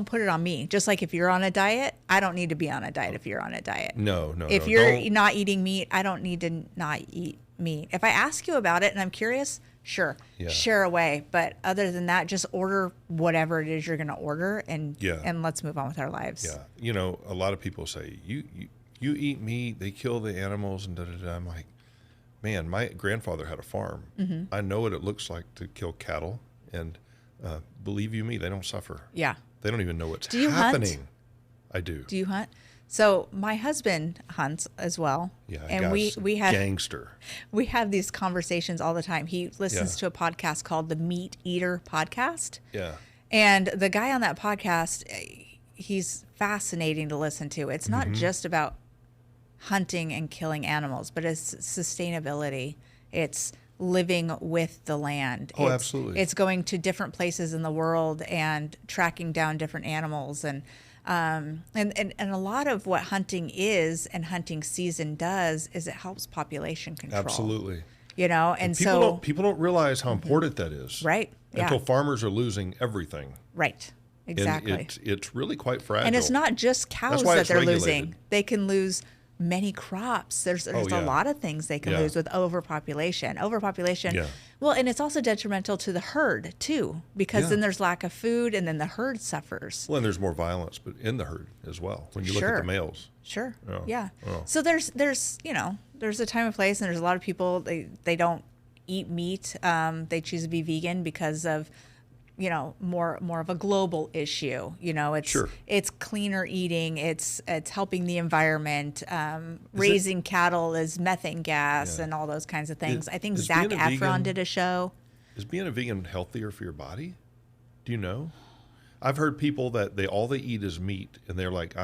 [SPEAKER 2] put it on me. Just like if you're on a diet, I don't need to be on a diet if you're on a diet.
[SPEAKER 1] No.
[SPEAKER 2] If you're not eating meat, I don't need to not eat meat. If I ask you about it and I'm curious, sure, share away. But other than that, just order whatever it is you're going to order and let's move on with our lives.
[SPEAKER 1] Yeah. You know, a lot of people say, you eat meat, they kill the animals and da-da-da. I'm like, man, my grandfather had a farm. Mm-hmm. I know what it looks like to kill cattle. And believe you me, they don't suffer.
[SPEAKER 2] Yeah.
[SPEAKER 1] They don't even know what's
[SPEAKER 2] Do you
[SPEAKER 1] happening.
[SPEAKER 2] Hunt?
[SPEAKER 1] I do.
[SPEAKER 2] Do you hunt? So my husband hunts as well.
[SPEAKER 1] Yeah,
[SPEAKER 2] and we have
[SPEAKER 1] gangster.
[SPEAKER 2] We have these conversations all the time. He listens to a podcast called the Meat Eater Podcast.
[SPEAKER 1] Yeah.
[SPEAKER 2] And the guy on that podcast, he's fascinating to listen to. It's not just about hunting and killing animals, but it's sustainability. It's living with the land.
[SPEAKER 1] Oh, absolutely.
[SPEAKER 2] It's going to different places in the world and tracking down different animals. And a lot of what hunting is and hunting season does is it helps population control.
[SPEAKER 1] Absolutely.
[SPEAKER 2] And
[SPEAKER 1] people don't realize how important that is.
[SPEAKER 2] Right.
[SPEAKER 1] Until farmers are losing everything.
[SPEAKER 2] Right. Exactly.
[SPEAKER 1] And it's really quite fragile.
[SPEAKER 2] And it's not just cows that they're losing. They can lose many crops. There's a lot of things they can lose with overpopulation. Well, and it's also detrimental to the herd too, because then there's lack of food, and then the herd suffers.
[SPEAKER 1] Well, and there's more violence, but in the herd as well when you look at the males.
[SPEAKER 2] Sure.
[SPEAKER 1] Oh.
[SPEAKER 2] Yeah.
[SPEAKER 1] Oh.
[SPEAKER 2] So there's a time and place, and there's a lot of people they don't eat meat. They choose to be vegan because of more of a global issue. It's cleaner eating. It's helping the environment. Raising cattle is methane gas and all those kinds of things. I think Zac Efron did a show.
[SPEAKER 1] Is being a vegan healthier for your body? Do you know? I've heard people that all they eat is meat, and they're like,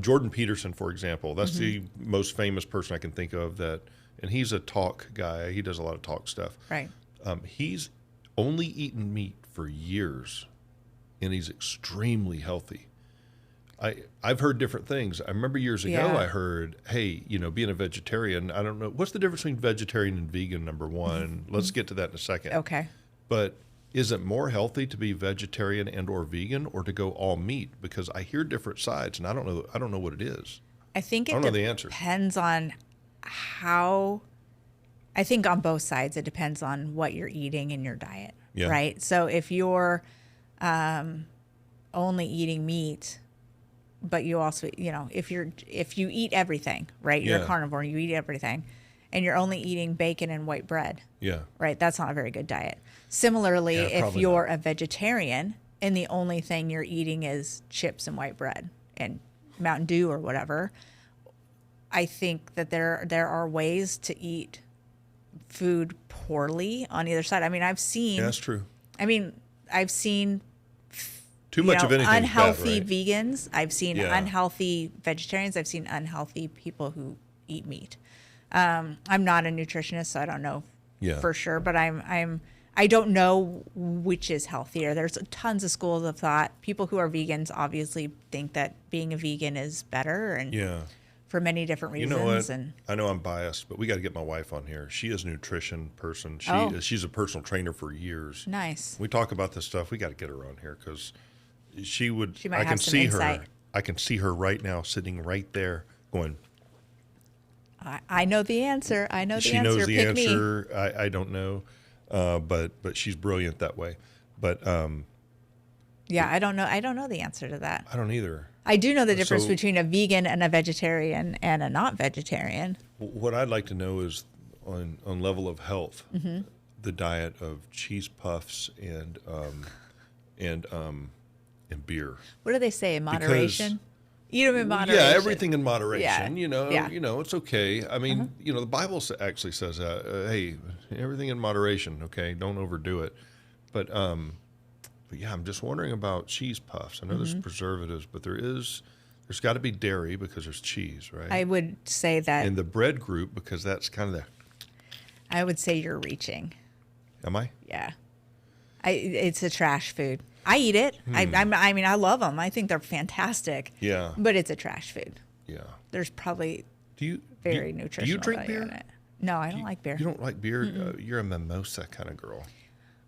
[SPEAKER 1] Jordan Peterson, for example. That's the most famous person I can think of and he's a talk guy. He does a lot of talk stuff.
[SPEAKER 2] Right.
[SPEAKER 1] He's only eaten meat for years, and he's extremely healthy. I've heard different things. I remember years ago I heard, hey, being a vegetarian, I don't know. What's the difference between vegetarian and vegan, number one? Let's get to that in a second.
[SPEAKER 2] Okay.
[SPEAKER 1] But is it more healthy to be vegetarian and or vegan, or to go all meat? Because I hear different sides, and I don't know what it is.
[SPEAKER 2] I think it
[SPEAKER 1] don't know the answer.
[SPEAKER 2] Depends on how. I think on both sides, it depends on what you're eating in your diet, right? So if you're only eating meat, but you also, if you eat everything, right? You're a carnivore, you eat everything, and you're only eating bacon and white bread, right? That's not a very good diet. Similarly, if you're a vegetarian and the only thing you're eating is chips and white bread and Mountain Dew or whatever, I think that there are ways to eat food poorly on either side. I mean, I've seen.
[SPEAKER 1] Yeah, that's true.
[SPEAKER 2] I mean, I've seen
[SPEAKER 1] too much of anything
[SPEAKER 2] unhealthy
[SPEAKER 1] bad, right?
[SPEAKER 2] vegans. I've seen unhealthy vegetarians. I've seen unhealthy people who eat meat. I'm not a nutritionist, so I don't know for sure. But I don't know which is healthier. There's tons of schools of thought. People who are vegans obviously think that being a vegan is better, and for many different reasons.
[SPEAKER 1] You know what?
[SPEAKER 2] And
[SPEAKER 1] I know I'm biased, but we got to get my wife on here. She is a nutrition person. She's a personal trainer for years.
[SPEAKER 2] Nice.
[SPEAKER 1] We talk about this stuff. We got to get her on here because she might
[SPEAKER 2] I can have some insight.
[SPEAKER 1] I can see her right now sitting right there going,
[SPEAKER 2] I know the answer. I know the
[SPEAKER 1] she
[SPEAKER 2] answer.
[SPEAKER 1] knows the
[SPEAKER 2] Pick
[SPEAKER 1] answer.
[SPEAKER 2] Me.
[SPEAKER 1] I don't know, but she's brilliant that way. But
[SPEAKER 2] I don't know. I don't know the answer to that.
[SPEAKER 1] I don't either.
[SPEAKER 2] I do know the difference between a vegan and a vegetarian and a not vegetarian.
[SPEAKER 1] What I'd like to know is on level of health, the diet of cheese puffs and beer.
[SPEAKER 2] What do they say in moderation? Eat them in moderation.
[SPEAKER 1] Yeah, everything in moderation.
[SPEAKER 2] Yeah.
[SPEAKER 1] It's okay. I mean, the Bible actually says, hey, everything in moderation. Okay, don't overdo it. But yeah, I'm just wondering about cheese puffs. I know there's preservatives, but there's got to be dairy because there's cheese, right?
[SPEAKER 2] I would say that.
[SPEAKER 1] In the bread group, because that's kind of
[SPEAKER 2] I would say you're reaching.
[SPEAKER 1] Am I?
[SPEAKER 2] Yeah. It's a trash food. I eat it. I mean, I love them. I think they're fantastic.
[SPEAKER 1] Yeah.
[SPEAKER 2] But it's a trash food.
[SPEAKER 1] Yeah.
[SPEAKER 2] There's probably
[SPEAKER 1] very
[SPEAKER 2] nutritional.
[SPEAKER 1] Do you drink
[SPEAKER 2] value
[SPEAKER 1] beer?
[SPEAKER 2] in it. No, I don't like beer.
[SPEAKER 1] You don't like beer? You're a mimosa kind of girl.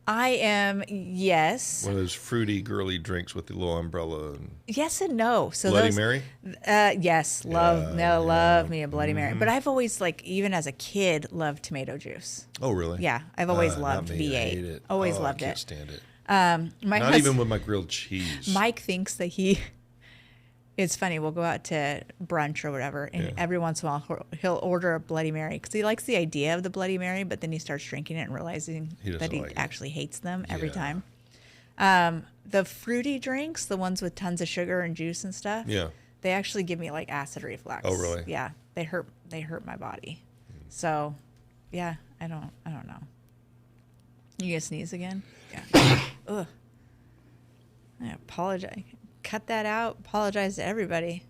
[SPEAKER 2] I am, yes.
[SPEAKER 1] One of those fruity, girly drinks with the little umbrella.
[SPEAKER 2] Yes and no. So
[SPEAKER 1] Bloody Mary?
[SPEAKER 2] Yes. Love me a Bloody Mary. But I've always, even as a kid, loved tomato juice.
[SPEAKER 1] Oh, really?
[SPEAKER 2] Yeah. I've always loved
[SPEAKER 1] not me.
[SPEAKER 2] V8.
[SPEAKER 1] I hate it.
[SPEAKER 2] Always loved
[SPEAKER 1] I can't
[SPEAKER 2] it.
[SPEAKER 1] stand it.
[SPEAKER 2] Not
[SPEAKER 1] even with my grilled cheese.
[SPEAKER 2] Mike thinks that it's funny, we'll go out to brunch or whatever, and every once in a while he'll order a Bloody Mary because he likes the idea of the Bloody Mary, but then he starts drinking it and realizing that he actually hates them every time. The fruity drinks, the ones with tons of sugar and juice and stuff, they actually give me acid reflux.
[SPEAKER 1] Oh, really?
[SPEAKER 2] Yeah, they hurt my body. So, yeah, I don't know. You gonna sneeze again? Yeah. Ugh. I apologize. Cut that out. Apologize to everybody.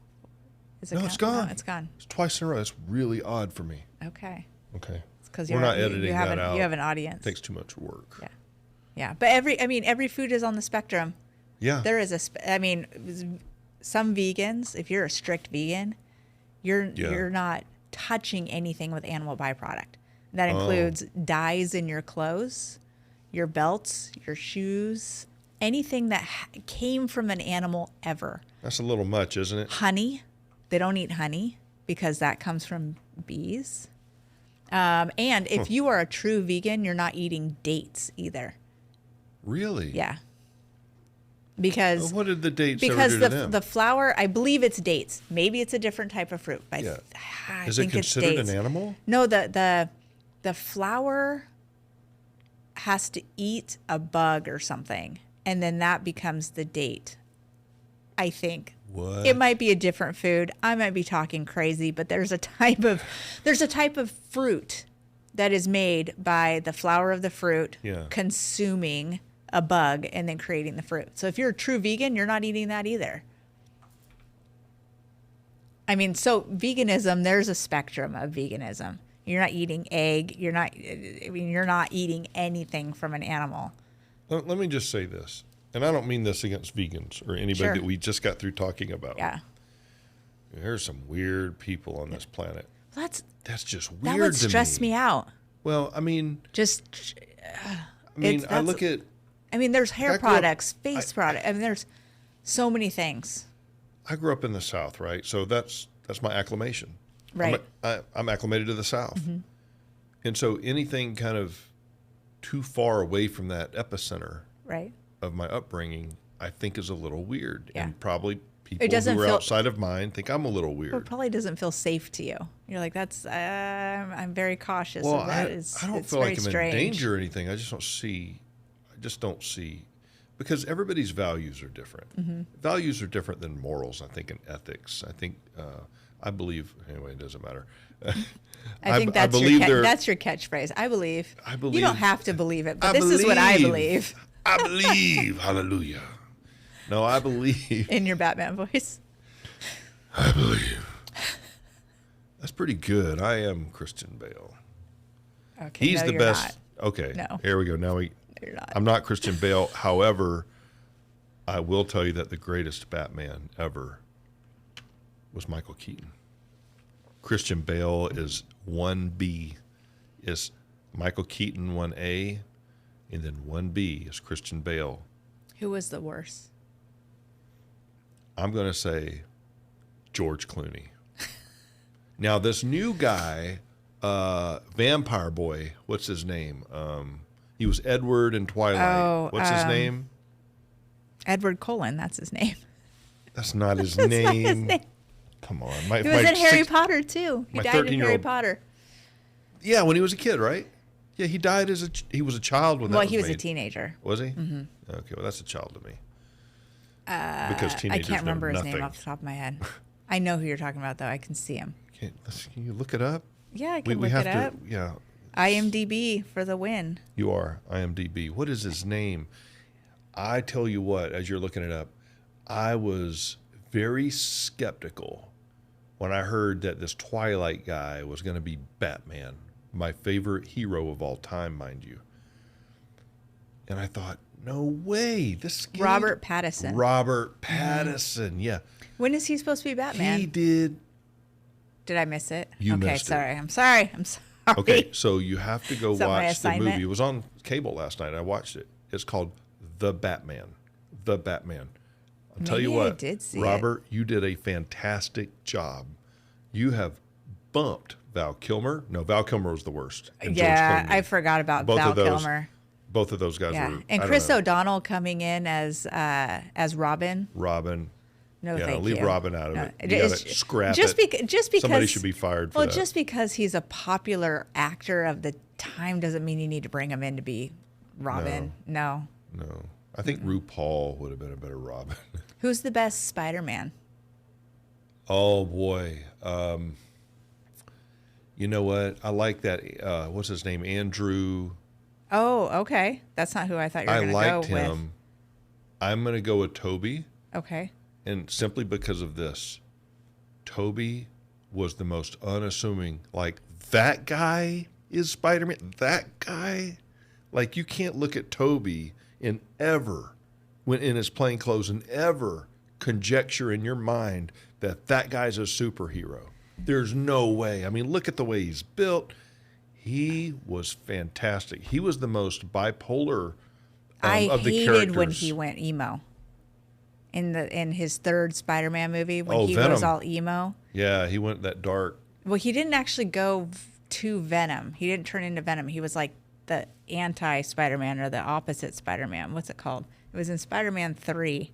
[SPEAKER 2] Is it
[SPEAKER 1] No,
[SPEAKER 2] gone?
[SPEAKER 1] it's gone.
[SPEAKER 2] No, it's gone.
[SPEAKER 1] It's twice in a row. It's really odd for me.
[SPEAKER 2] Okay.
[SPEAKER 1] Okay.
[SPEAKER 2] It's because
[SPEAKER 1] We're not editing that out.
[SPEAKER 2] You have an audience.
[SPEAKER 1] It takes too much work.
[SPEAKER 2] Yeah. Yeah. But every food is on the spectrum.
[SPEAKER 1] Yeah.
[SPEAKER 2] There is some vegans, if you're a strict vegan, you're not touching anything with animal byproduct. That includes dyes in your clothes, your belts, your shoes, anything that came from an animal ever.
[SPEAKER 1] That's a little much, isn't it?
[SPEAKER 2] Honey. They don't eat honey because that comes from bees. And if you are a true vegan, you're not eating dates either.
[SPEAKER 1] Really?
[SPEAKER 2] Yeah. Because
[SPEAKER 1] what did the dates ever do to them?
[SPEAKER 2] The flower, I believe it's dates. Maybe it's a different type of fruit. But I
[SPEAKER 1] Is
[SPEAKER 2] think
[SPEAKER 1] it
[SPEAKER 2] it's
[SPEAKER 1] considered
[SPEAKER 2] dates.
[SPEAKER 1] an animal?
[SPEAKER 2] No, the flower has to eat a bug or something, and then that becomes the date. I think.
[SPEAKER 1] What?
[SPEAKER 2] It might be a different food. I might be talking crazy, but there's a type of fruit that is made by the flower of the fruit consuming a bug and then creating the fruit. So if you're a true vegan, you're not eating that either. I mean, so veganism, there's a spectrum of veganism. You're not eating egg. You're not eating anything from an animal.
[SPEAKER 1] Let me just say this, and I don't mean this against vegans or anybody that we just got through talking about.
[SPEAKER 2] Yeah.
[SPEAKER 1] There's some weird people on this planet.
[SPEAKER 2] That's
[SPEAKER 1] just weird.
[SPEAKER 2] That would stress me out.
[SPEAKER 1] Well, I mean,
[SPEAKER 2] I
[SPEAKER 1] look at.
[SPEAKER 2] I mean, there's hair products, face products. I mean, there's so many things.
[SPEAKER 1] I grew up in the South, right? So that's my acclimation.
[SPEAKER 2] Right.
[SPEAKER 1] I'm acclimated to the South. Mm-hmm. And so anything kind of too far away from that epicenter of my upbringing, I think is a little weird. Yeah. And probably people who are outside of mine think I'm a little weird.
[SPEAKER 2] It probably doesn't feel safe to you. You're like, I'm very cautious. Well,
[SPEAKER 1] I don't feel like I'm in danger or anything. I just don't see, because everybody's values are different. Mm-hmm. Values are different than morals, I think, and ethics. I think, I believe, anyway, it doesn't matter.
[SPEAKER 2] I think that's your catchphrase. I believe. You don't have to believe it, but this is what I believe.
[SPEAKER 1] I believe. Hallelujah. No, I believe.
[SPEAKER 2] In your Batman voice.
[SPEAKER 1] I believe. That's pretty good. I am Christian Bale.
[SPEAKER 2] Okay.
[SPEAKER 1] He's the best.
[SPEAKER 2] Not.
[SPEAKER 1] Okay.
[SPEAKER 2] No.
[SPEAKER 1] Here we go. Now
[SPEAKER 2] You're not.
[SPEAKER 1] I'm not Christian Bale. However, I will tell you that the greatest Batman ever was Michael Keaton. Christian Bale is 1B, is Michael Keaton 1A, and then 1B is Christian Bale.
[SPEAKER 2] Who was the worst?
[SPEAKER 1] I'm going to say George Clooney. Now, this new guy, vampire boy, what's his name? He was Edward in Twilight. What's his name?
[SPEAKER 2] Edward Cullen, that's his name.
[SPEAKER 1] That's not his name.
[SPEAKER 2] Not his name.
[SPEAKER 1] Come on.
[SPEAKER 2] He was in Harry Potter, too. He died in Harry Potter.
[SPEAKER 1] Yeah, when he was a kid, right? Yeah, he died he was a child when that was
[SPEAKER 2] he was
[SPEAKER 1] made.
[SPEAKER 2] A teenager.
[SPEAKER 1] Was he? Mm-hmm. Okay, well, that's a child to me. Because teenagers
[SPEAKER 2] I can't remember
[SPEAKER 1] know
[SPEAKER 2] his
[SPEAKER 1] nothing.
[SPEAKER 2] name off the top of my head. I know who you're talking about, though. I can see him.
[SPEAKER 1] Can you look it up?
[SPEAKER 2] Yeah, I can look it up.
[SPEAKER 1] Yeah.
[SPEAKER 2] IMDb for the win.
[SPEAKER 1] You are IMDb. What is his name? I tell you what, as you're looking it up, I was very skeptical when I heard that this Twilight guy was going to be Batman, my favorite hero of all time, mind you. And I thought, no way.
[SPEAKER 2] Robert Pattinson.
[SPEAKER 1] Robert Pattinson, yeah.
[SPEAKER 2] When is he supposed to be Batman?
[SPEAKER 1] He did.
[SPEAKER 2] Did I miss it?
[SPEAKER 1] You missed it.
[SPEAKER 2] I'm sorry.
[SPEAKER 1] Okay, so you have to go watch the movie.
[SPEAKER 2] assignment?
[SPEAKER 1] It was on cable last night. I watched it. It's called The Batman. The Batman. I'll tell you what,
[SPEAKER 2] I did see
[SPEAKER 1] Robert, you did a fantastic job. You have bumped Val Kilmer. No, Val Kilmer was the worst. And
[SPEAKER 2] yeah, I forgot about Val Kilmer.
[SPEAKER 1] Both of those guys were.
[SPEAKER 2] And Chris O'Donnell coming in as Robin.
[SPEAKER 1] Robin.
[SPEAKER 2] No, thank you.
[SPEAKER 1] Leave Robin out of it. You gotta scrap it.
[SPEAKER 2] Just because
[SPEAKER 1] somebody should be fired for that.
[SPEAKER 2] Well, just because he's a popular actor of the time doesn't mean you need to bring him in to be Robin. No.
[SPEAKER 1] I think RuPaul would have been a better Robin.
[SPEAKER 2] Who's the best Spider-Man?
[SPEAKER 1] Oh boy. You know what? I like that. What's his name? Andrew.
[SPEAKER 2] Oh, okay. That's not who I thought you were going to go with. I liked him.
[SPEAKER 1] I'm going to go with Toby.
[SPEAKER 2] Okay.
[SPEAKER 1] And simply because of this. Toby was the most unassuming. Like, that guy is Spider-Man. That guy, like, you can't look at Toby and ever, when in his plain clothes, and ever conjecture in your mind that that guy's a superhero. There's no way. I mean, look at the way he's built. He was fantastic. He was the most bipolar of the characters.
[SPEAKER 2] I hated when he went emo. In his third Spider-Man movie, when he
[SPEAKER 1] Venom.
[SPEAKER 2] was all emo.
[SPEAKER 1] Yeah, he went that dark.
[SPEAKER 2] Well, he didn't actually go to Venom. He didn't turn into Venom. He was like the anti-Spider-Man or the opposite Spider-Man. What's it called? It was in Spider-Man 3.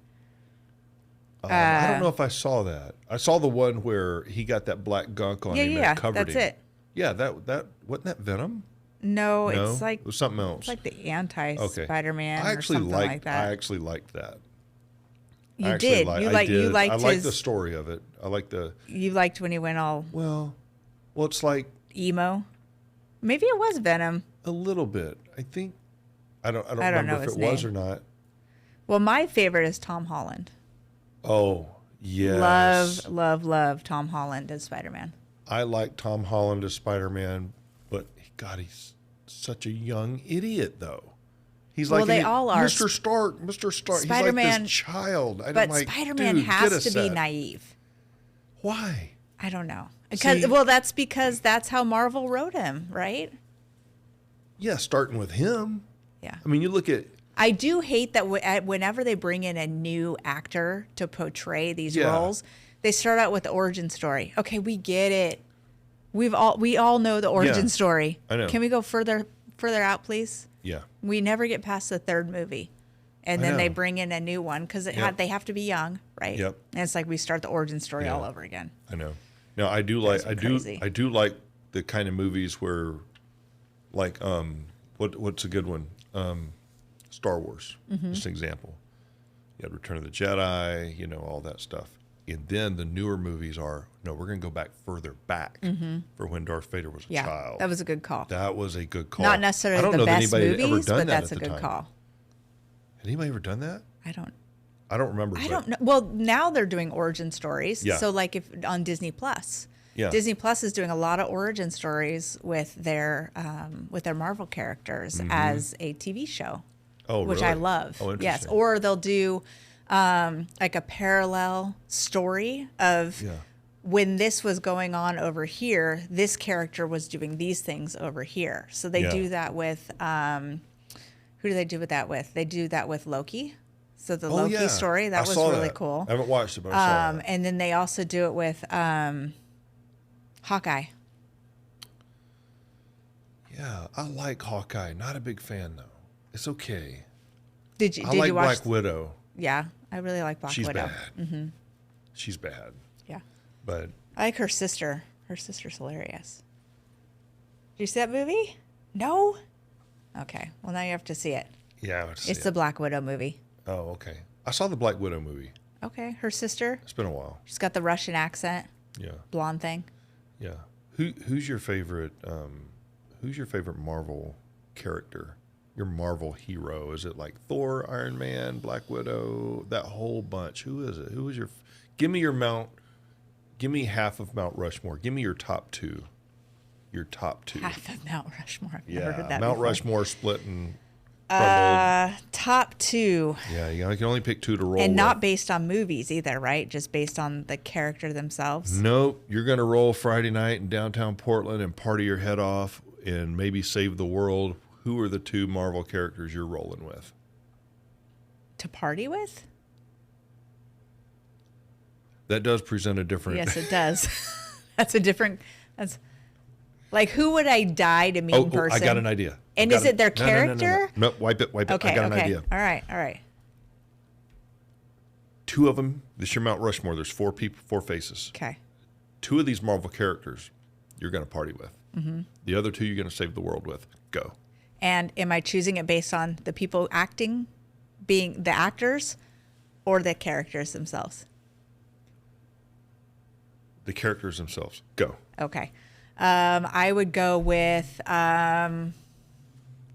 [SPEAKER 1] I don't know if I saw that. I saw the one where he got that black gunk on him and covered
[SPEAKER 2] that's
[SPEAKER 1] him.
[SPEAKER 2] it.
[SPEAKER 1] Yeah, that wasn't that Venom?
[SPEAKER 2] No, it's like
[SPEAKER 1] it was something else.
[SPEAKER 2] It's like the anti-Spider-Man or something like that.
[SPEAKER 1] I actually liked that.
[SPEAKER 2] You did. You liked
[SPEAKER 1] I liked the story of it. I liked the.
[SPEAKER 2] You liked when he went all.
[SPEAKER 1] Well, it's like
[SPEAKER 2] emo. Maybe it was Venom.
[SPEAKER 1] A little bit. I think. I don't remember if it was or not.
[SPEAKER 2] Well, my favorite is Tom Holland.
[SPEAKER 1] Oh, yes.
[SPEAKER 2] Love Tom Holland as Spider-Man.
[SPEAKER 1] I like Tom Holland as Spider-Man, but God, he's such a young idiot, though. He's like,
[SPEAKER 2] they all are.
[SPEAKER 1] Mr. Stark.
[SPEAKER 2] Spider-Man,
[SPEAKER 1] he's like this child.
[SPEAKER 2] But Spider-Man has to be naive.
[SPEAKER 1] Why?
[SPEAKER 2] I don't know. That's because that's how Marvel wrote him, right?
[SPEAKER 1] Yeah, starting with him.
[SPEAKER 2] Yeah.
[SPEAKER 1] I mean, you look at.
[SPEAKER 2] I do hate that whenever they bring in a new actor to portray these roles, they start out with the origin story. Okay, we get it. We all know the origin story.
[SPEAKER 1] I know.
[SPEAKER 2] Can we go further out, please?
[SPEAKER 1] Yeah.
[SPEAKER 2] We never get past the third movie. And then they bring in a new one because they have to be young, right?
[SPEAKER 1] Yep.
[SPEAKER 2] And it's like we start the origin story all over again.
[SPEAKER 1] I know. Now I do like the kind of movies where, like, what's a good one? Star Wars, just an example. You had Return of the Jedi, all that stuff. And then the newer movies we're going to go back further back for when Darth Vader was a child.
[SPEAKER 2] That was a good call.
[SPEAKER 1] That was a good call.
[SPEAKER 2] Not necessarily the best movies, but that's a good call.
[SPEAKER 1] Had anybody ever done that?
[SPEAKER 2] I don't
[SPEAKER 1] remember.
[SPEAKER 2] I don't know. Well, now they're doing origin stories.
[SPEAKER 1] Yeah.
[SPEAKER 2] So like if on Disney Plus.
[SPEAKER 1] Yeah.
[SPEAKER 2] Disney Plus is doing a lot of origin stories with their Marvel characters as a TV show.
[SPEAKER 1] Oh,
[SPEAKER 2] which
[SPEAKER 1] really?
[SPEAKER 2] I love.
[SPEAKER 1] Oh, interesting.
[SPEAKER 2] Yes. Or they'll do like a parallel story of when this was going on over here, this character was doing these things over here. So they do that with who do they do that with? They do that with Loki. So the Loki story, that was really cool.
[SPEAKER 1] I haven't watched it, but I saw that.
[SPEAKER 2] And then they also do it with Hawkeye.
[SPEAKER 1] Yeah, I like Hawkeye. Not a big fan though. It's okay.
[SPEAKER 2] Did you
[SPEAKER 1] like
[SPEAKER 2] watch
[SPEAKER 1] Black Widow.
[SPEAKER 2] Yeah, I really like Black Widow.
[SPEAKER 1] She's bad. Mm-hmm. She's bad.
[SPEAKER 2] Yeah.
[SPEAKER 1] But
[SPEAKER 2] I like her sister. Her sister's hilarious. Did you see that movie? No? Okay. Well, now you have to see it.
[SPEAKER 1] Yeah,
[SPEAKER 2] it's the Black Widow movie.
[SPEAKER 1] Oh, okay. I saw the Black Widow movie.
[SPEAKER 2] Okay. Her sister.
[SPEAKER 1] It's been a while.
[SPEAKER 2] She's got the Russian accent.
[SPEAKER 1] Yeah.
[SPEAKER 2] Blonde thing.
[SPEAKER 1] Yeah. Who's your favorite Marvel character? Your Marvel hero? Is it like Thor, Iron Man, Black Widow, that whole bunch? Who is it? Who is your? Give me half of Mount Rushmore. Give me your top two. Your top two.
[SPEAKER 2] Half of Mount Rushmore. I've never heard that
[SPEAKER 1] Mount
[SPEAKER 2] before.
[SPEAKER 1] Rushmore split and crumbled.
[SPEAKER 2] Top two.
[SPEAKER 1] Yeah, you can only pick two to roll.
[SPEAKER 2] And
[SPEAKER 1] with.
[SPEAKER 2] not based on movies either, right? Just based on the character themselves.
[SPEAKER 1] Nope. You're gonna roll Friday night in downtown Portland and party your head off and maybe save the world. Who are the two Marvel characters you're rolling with?
[SPEAKER 2] To party with?
[SPEAKER 1] That does present a different...
[SPEAKER 2] Yes, it does. That's like, who would I die to meet in person?
[SPEAKER 1] I got an idea.
[SPEAKER 2] And is it their character?
[SPEAKER 1] No, wipe it.
[SPEAKER 2] Okay,
[SPEAKER 1] I got an idea.
[SPEAKER 2] All right.
[SPEAKER 1] Two of them, this is your Mount Rushmore. There's four faces.
[SPEAKER 2] Okay.
[SPEAKER 1] Two of these Marvel characters you're going to party with. Mm-hmm. The other two you're going to save the world with. Go.
[SPEAKER 2] And am I choosing it based on the people acting, being the actors, or the characters themselves?
[SPEAKER 1] The characters themselves. Go.
[SPEAKER 2] Okay. I would go with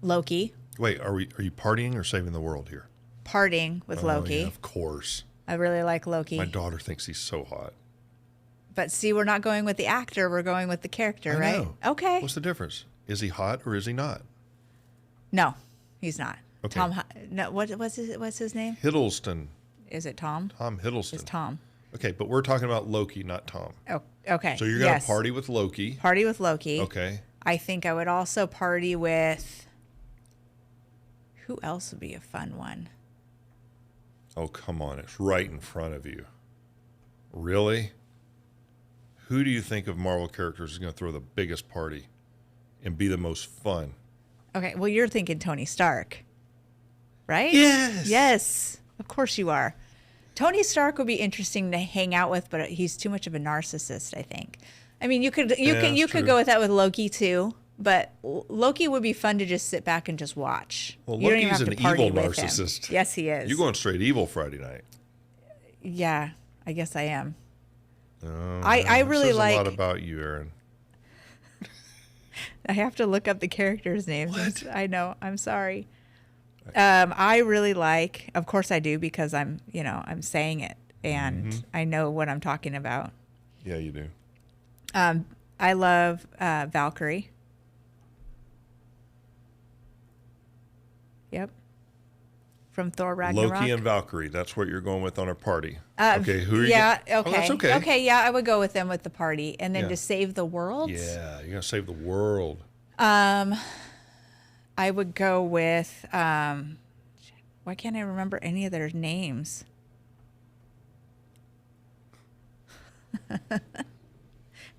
[SPEAKER 2] Loki.
[SPEAKER 1] Wait, are you partying or saving the world here?
[SPEAKER 2] Partying with Loki.
[SPEAKER 1] Yeah, of course.
[SPEAKER 2] I really like Loki.
[SPEAKER 1] My daughter thinks he's so hot.
[SPEAKER 2] But see, we're not going with the actor. We're going with the character,
[SPEAKER 1] I
[SPEAKER 2] right?
[SPEAKER 1] know.
[SPEAKER 2] Okay.
[SPEAKER 1] What's the difference? Is he hot or is he not?
[SPEAKER 2] No, he's not.
[SPEAKER 1] Okay.
[SPEAKER 2] No, what's his name?
[SPEAKER 1] Hiddleston.
[SPEAKER 2] Is it Tom?
[SPEAKER 1] Tom Hiddleston.
[SPEAKER 2] It's Tom.
[SPEAKER 1] Okay, but we're talking about Loki, not Tom.
[SPEAKER 2] Oh, okay.
[SPEAKER 1] So you're going to party with Loki.
[SPEAKER 2] Party with Loki.
[SPEAKER 1] Okay.
[SPEAKER 2] I think I would also party with... Who else would be a fun one?
[SPEAKER 1] Oh, come on. It's right in front of you. Really? Who do you think of Marvel characters is going to throw the biggest party and be the most fun?
[SPEAKER 2] Okay, well, you're thinking Tony Stark, right?
[SPEAKER 1] Yes.
[SPEAKER 2] Yes, of course you are. Tony Stark would be interesting to hang out with, but he's too much of a narcissist, I think. I mean, you could go with that with Loki too, but Loki would be fun to just sit back and just watch.
[SPEAKER 1] Well,
[SPEAKER 2] You don't even
[SPEAKER 1] Loki's
[SPEAKER 2] have
[SPEAKER 1] an
[SPEAKER 2] to party
[SPEAKER 1] evil
[SPEAKER 2] with him.
[SPEAKER 1] narcissist.
[SPEAKER 2] Yes, he is.
[SPEAKER 1] You're going straight evil Friday night.
[SPEAKER 2] Yeah, I guess I am.
[SPEAKER 1] Oh,
[SPEAKER 2] I really
[SPEAKER 1] says
[SPEAKER 2] like.
[SPEAKER 1] a lot about you, Erin.
[SPEAKER 2] I have to look up the characters' names.
[SPEAKER 1] What?
[SPEAKER 2] I know. I'm sorry. I really like. Of course, I do because I'm saying it and I know what I'm talking about.
[SPEAKER 1] Yeah, you do.
[SPEAKER 2] I love Valkyrie. Yep. From Thor Ragnarok.
[SPEAKER 1] Loki and Valkyrie. That's what you're going with on our party. Okay, who are you?
[SPEAKER 2] Yeah.
[SPEAKER 1] Oh,
[SPEAKER 2] Okay.
[SPEAKER 1] that's okay.
[SPEAKER 2] Okay. Yeah, I would go with them with the party, and then
[SPEAKER 1] Yeah.
[SPEAKER 2] to save the world.
[SPEAKER 1] Yeah, you're gonna save the world.
[SPEAKER 2] I would go with. Why can't I remember any of their names?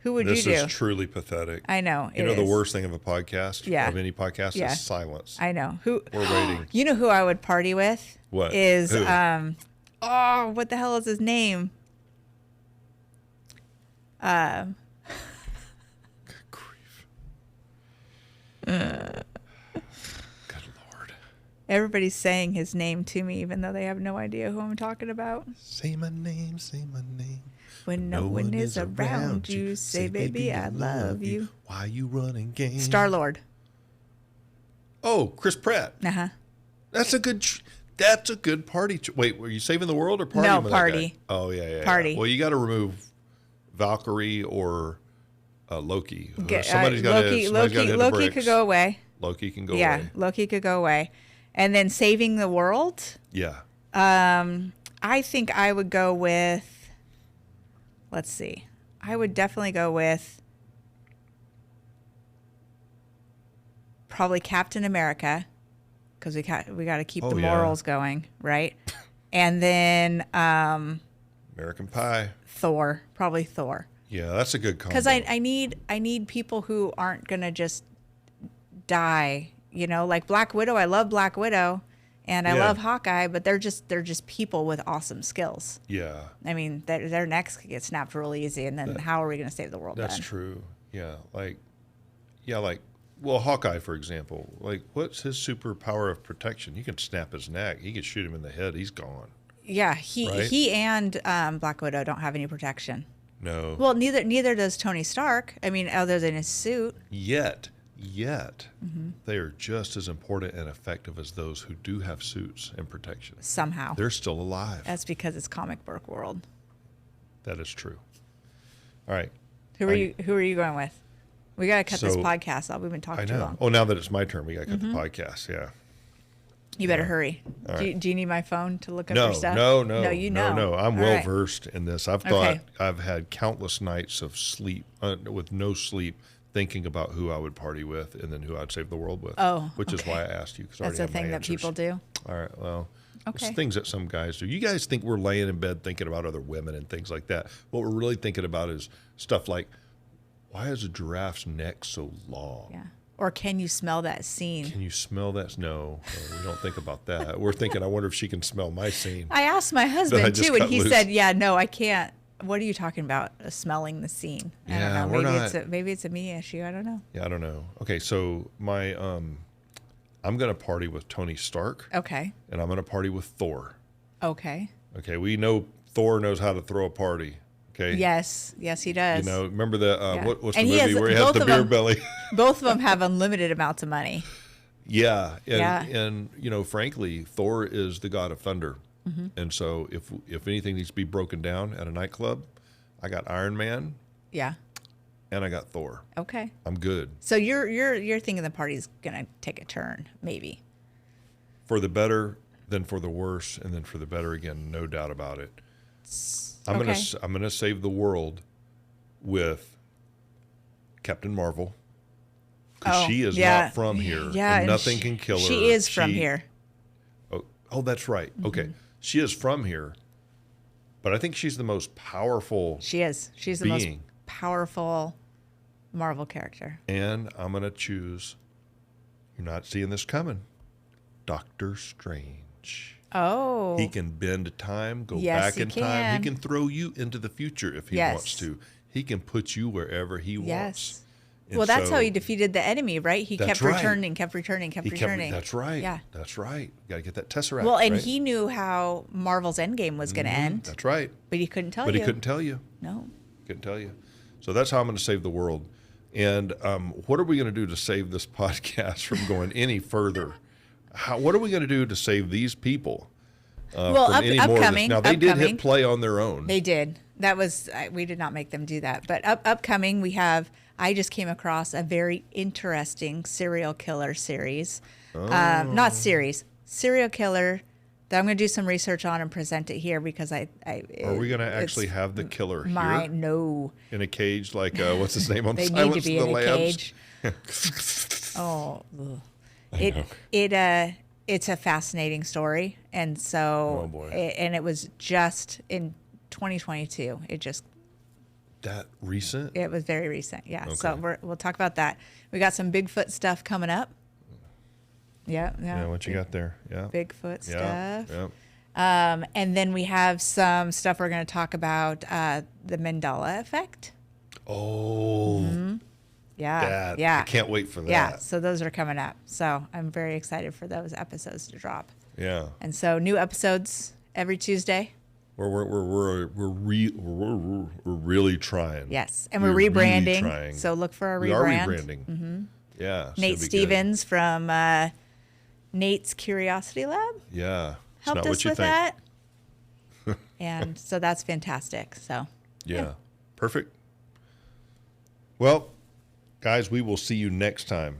[SPEAKER 2] Who would
[SPEAKER 1] This
[SPEAKER 2] you do?
[SPEAKER 1] is truly pathetic.
[SPEAKER 2] I know.
[SPEAKER 1] You know the worst thing of a podcast,
[SPEAKER 2] Yeah.
[SPEAKER 1] of any podcast,
[SPEAKER 2] Yeah.
[SPEAKER 1] is silence.
[SPEAKER 2] I know. Who?
[SPEAKER 1] We're waiting.
[SPEAKER 2] You know who I would party with?
[SPEAKER 1] What?
[SPEAKER 2] Is
[SPEAKER 1] Who?
[SPEAKER 2] what the hell is his name?
[SPEAKER 1] Good grief. Good Lord.
[SPEAKER 2] Everybody's saying his name to me, even though they have no idea who I'm talking about.
[SPEAKER 1] Say my name, say my name.
[SPEAKER 2] When no one is around you, say, baby, I love you.
[SPEAKER 1] Why you running game?
[SPEAKER 2] Star-Lord.
[SPEAKER 1] Oh, Chris Pratt.
[SPEAKER 2] Uh-huh.
[SPEAKER 1] That's a good party. Wait, were you saving the world or partying
[SPEAKER 2] No,
[SPEAKER 1] with that
[SPEAKER 2] party.
[SPEAKER 1] guy? Oh, yeah.
[SPEAKER 2] Party.
[SPEAKER 1] Well, you got to remove Valkyrie or Loki.
[SPEAKER 2] Loki
[SPEAKER 1] Loki
[SPEAKER 2] could go away.
[SPEAKER 1] Loki can go
[SPEAKER 2] Yeah,
[SPEAKER 1] away.
[SPEAKER 2] Loki could go away. And then saving the world,
[SPEAKER 1] Yeah.
[SPEAKER 2] I think I would go with, let's see. I would definitely go with probably Captain America, because we got to keep the morals going, right? And then
[SPEAKER 1] American Pie.
[SPEAKER 2] Thor, probably Thor.
[SPEAKER 1] Yeah, that's a good combo.
[SPEAKER 2] Because I need people who aren't gonna just die. You know, like Black Widow. I love Black Widow, and I love Hawkeye, but they're just people with awesome skills.
[SPEAKER 1] Yeah.
[SPEAKER 2] I mean, their necks could get snapped really easy, and then how are we gonna save the world?
[SPEAKER 1] That's
[SPEAKER 2] then?
[SPEAKER 1] true. Yeah, well, Hawkeye, for example. Like, what's his superpower of protection? You can snap his neck. He can shoot him in the head. He's gone.
[SPEAKER 2] Yeah, he and Black Widow don't have any protection.
[SPEAKER 1] No.
[SPEAKER 2] Well, neither does Tony Stark. I mean, other than his suit.
[SPEAKER 1] Yet, they are just as important and effective as those who do have suits and protection.
[SPEAKER 2] Somehow.
[SPEAKER 1] They're still alive.
[SPEAKER 2] That's because it's comic book world.
[SPEAKER 1] That is true. All right.
[SPEAKER 2] Who are you going with? We got to cut this
[SPEAKER 1] So,
[SPEAKER 2] podcast off. We've been talking
[SPEAKER 1] I
[SPEAKER 2] too
[SPEAKER 1] know.
[SPEAKER 2] long.
[SPEAKER 1] Oh, now that it's my turn, we got to cut the podcast. Yeah.
[SPEAKER 2] You better hurry.
[SPEAKER 1] All
[SPEAKER 2] Do
[SPEAKER 1] right.
[SPEAKER 2] you need my phone to look up
[SPEAKER 1] No,
[SPEAKER 2] your stuff?
[SPEAKER 1] no.
[SPEAKER 2] You know.
[SPEAKER 1] No. I'm
[SPEAKER 2] All
[SPEAKER 1] well
[SPEAKER 2] right.
[SPEAKER 1] versed in this. I've had countless nights of sleep with no sleep, thinking about who I would party with and then who I'd save the world with.
[SPEAKER 2] Oh,
[SPEAKER 1] which is
[SPEAKER 2] okay.
[SPEAKER 1] why I asked you, because I
[SPEAKER 2] That's
[SPEAKER 1] already
[SPEAKER 2] a
[SPEAKER 1] have
[SPEAKER 2] thing
[SPEAKER 1] my
[SPEAKER 2] that
[SPEAKER 1] answers.
[SPEAKER 2] people do.
[SPEAKER 1] All right. Well,
[SPEAKER 2] Okay.
[SPEAKER 1] it's things that some guys do. You guys think we're laying in bed thinking about other women and things like that. What we're really thinking about is stuff like, why is a giraffe's neck so long?
[SPEAKER 2] Yeah. Or can you smell that scene?
[SPEAKER 1] Can you smell that? No, we don't think about that. We're thinking, I wonder if she can smell my scene.
[SPEAKER 2] I asked my
[SPEAKER 1] I
[SPEAKER 2] husband
[SPEAKER 1] just
[SPEAKER 2] too, and
[SPEAKER 1] cut
[SPEAKER 2] he
[SPEAKER 1] loose.
[SPEAKER 2] said, "Yeah, no, I can't." What are you talking about? Smelling the scene? I
[SPEAKER 1] Yeah,
[SPEAKER 2] don't know.
[SPEAKER 1] we're
[SPEAKER 2] Maybe it's a me issue. I don't know.
[SPEAKER 1] Yeah, I don't know. Okay, so my I'm gonna party with Tony Stark,
[SPEAKER 2] Okay.
[SPEAKER 1] and I'm gonna party with Thor.
[SPEAKER 2] Okay.
[SPEAKER 1] Okay, we know Thor knows how to throw a party. Okay.
[SPEAKER 2] Yes, he does.
[SPEAKER 1] You know, remember the
[SPEAKER 2] Yeah.
[SPEAKER 1] what's the
[SPEAKER 2] And he
[SPEAKER 1] movie
[SPEAKER 2] has
[SPEAKER 1] where he has
[SPEAKER 2] both
[SPEAKER 1] the
[SPEAKER 2] of
[SPEAKER 1] beer
[SPEAKER 2] them.
[SPEAKER 1] belly?
[SPEAKER 2] Both of them have unlimited amounts of money.
[SPEAKER 1] Yeah,
[SPEAKER 2] Yeah.
[SPEAKER 1] and you know, frankly, Thor is the god of thunder,
[SPEAKER 2] Mm-hmm.
[SPEAKER 1] and so if anything needs to be broken down at a nightclub, I got Iron Man.
[SPEAKER 2] Yeah.
[SPEAKER 1] And I got Thor.
[SPEAKER 2] Okay.
[SPEAKER 1] I'm good.
[SPEAKER 2] So you're thinking the party's gonna take a turn, maybe.
[SPEAKER 1] For the better, then for the worse, and then for the better again. No doubt about it. I'm gonna save the world with Captain Marvel, because she is not from here.
[SPEAKER 2] Yeah,
[SPEAKER 1] and nothing can kill her.
[SPEAKER 2] She is from here.
[SPEAKER 1] Oh, that's right. Mm-hmm. Okay, she is from here, but I think she's the most powerful.
[SPEAKER 2] She is. She's the most powerful Marvel character.
[SPEAKER 1] And I'm gonna choose. You're not seeing this coming. Doctor Strange.
[SPEAKER 2] Oh.
[SPEAKER 1] He can bend time, go back in time. He can throw you into the future if he wants to. He can put you wherever he wants. And
[SPEAKER 2] well, that's how he defeated the enemy, right? He kept returning.
[SPEAKER 1] That's right.
[SPEAKER 2] Yeah.
[SPEAKER 1] That's right. Got to get that Tesseract.
[SPEAKER 2] Well, and he knew how Marvel's Endgame was going to end.
[SPEAKER 1] That's right.
[SPEAKER 2] But he couldn't tell you.
[SPEAKER 1] But he couldn't tell you.
[SPEAKER 2] No.
[SPEAKER 1] Couldn't tell you. So that's how I'm going to save the world. And what are we going to do to save this podcast from going any further? What are we going to do to save these people
[SPEAKER 2] well,
[SPEAKER 1] from any more of this? Now, they did hit play on their own.
[SPEAKER 2] They did. That was, we did not make them do that. But upcoming, I just came across a very interesting serial killer series. Serial killer that I'm going to do some research on and present it here because are we
[SPEAKER 1] going to actually have the killer here?
[SPEAKER 2] No.
[SPEAKER 1] In a cage like, what's his name on
[SPEAKER 2] they
[SPEAKER 1] Silence
[SPEAKER 2] need to be
[SPEAKER 1] of the
[SPEAKER 2] in
[SPEAKER 1] Lambs?
[SPEAKER 2] A cage. Oh, it's a fascinating story. And so, and it was just in 2022.
[SPEAKER 1] That recent?
[SPEAKER 2] It was very recent, yeah. Okay. So we'll talk about that. We got some Bigfoot stuff coming up. Yeah.
[SPEAKER 1] What you got there? Yeah.
[SPEAKER 2] Bigfoot stuff.
[SPEAKER 1] Yeah.
[SPEAKER 2] And then we have some stuff we're going to talk about, the Mandela effect.
[SPEAKER 1] Oh.
[SPEAKER 2] Mm-hmm. Yeah.
[SPEAKER 1] I can't wait for that.
[SPEAKER 2] Yeah. So those are coming up. So I'm very excited for those episodes to drop.
[SPEAKER 1] Yeah.
[SPEAKER 2] And so new episodes every Tuesday.
[SPEAKER 1] We're really trying.
[SPEAKER 2] Yes, and we're rebranding.
[SPEAKER 1] Really
[SPEAKER 2] so look for our rebrand.
[SPEAKER 1] We are rebranding. Mm-hmm. Yeah.
[SPEAKER 2] Nate Stevens from Nate's Curiosity Lab.
[SPEAKER 1] Yeah.
[SPEAKER 2] Helped us with that. And so that's fantastic. So.
[SPEAKER 1] Yeah. Perfect. Well, guys, we will see you next time,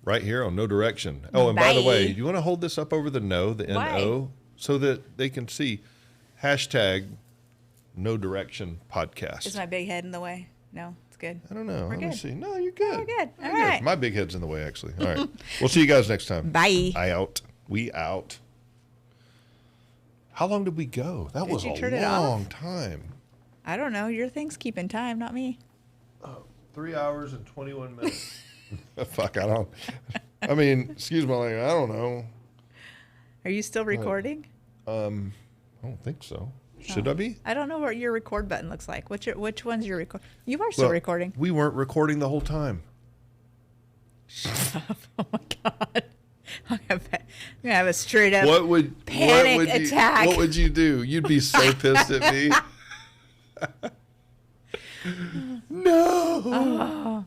[SPEAKER 1] right here on No Direction. Oh, and by the way, you want to hold this up over the No, the N-O, so that they can see. # No Direction Podcast.
[SPEAKER 2] Is my big head in the way? No, it's good.
[SPEAKER 1] I don't know.
[SPEAKER 2] Let
[SPEAKER 1] me see. No, you're good.
[SPEAKER 2] We're good. All right.
[SPEAKER 1] My big head's in the way, actually. All right. We'll see you guys next time.
[SPEAKER 2] Bye.
[SPEAKER 1] We out. How long did we go? That was a long time.
[SPEAKER 2] I don't know. Your thing's keeping time, not me.
[SPEAKER 1] 3 hours and 21 minutes. Fuck, I mean, excuse my language. I don't know.
[SPEAKER 2] Are you still recording?
[SPEAKER 1] I don't think so. Should I be?
[SPEAKER 2] I don't know what your record button looks like. Which one's your record? You are still recording.
[SPEAKER 1] We weren't recording the whole time.
[SPEAKER 2] Shut up. Oh my God. I'm gonna have a straight up panic attack.
[SPEAKER 1] What would you do? You'd be so pissed at me. No.
[SPEAKER 2] Oh,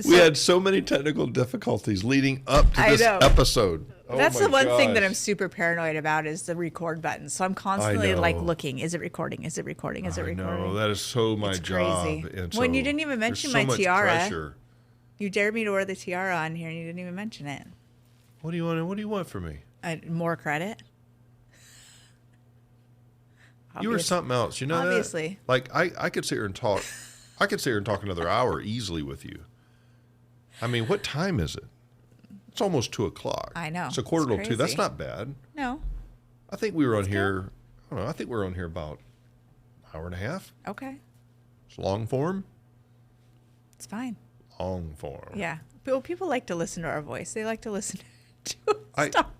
[SPEAKER 1] we had so many technical difficulties leading up to this episode.
[SPEAKER 2] That's the one thing that I'm super paranoid about is the record button. So I'm constantly looking, is it recording? Is it recording? Is it recording?
[SPEAKER 1] No, that is so my job.
[SPEAKER 2] Crazy. And when you didn't even mention my tiara. Pressure. You dared me to wear the tiara on here and you didn't even mention it.
[SPEAKER 1] What do you want from me?
[SPEAKER 2] More credit?
[SPEAKER 1] You were something else, you know.
[SPEAKER 2] Obviously.
[SPEAKER 1] That? Like I could sit here and talk. I could sit here and talk another hour easily with you. I mean, what time is it? It's almost 2:00.
[SPEAKER 2] I know.
[SPEAKER 1] It's 1:45. That's not bad.
[SPEAKER 2] No.
[SPEAKER 1] I think we were on here. I don't know. I think we were on here about an hour and a half.
[SPEAKER 2] Okay.
[SPEAKER 1] It's long form.
[SPEAKER 2] It's fine.
[SPEAKER 1] Long form.
[SPEAKER 2] Yeah. People like to listen to our voice. They like to listen to us talk.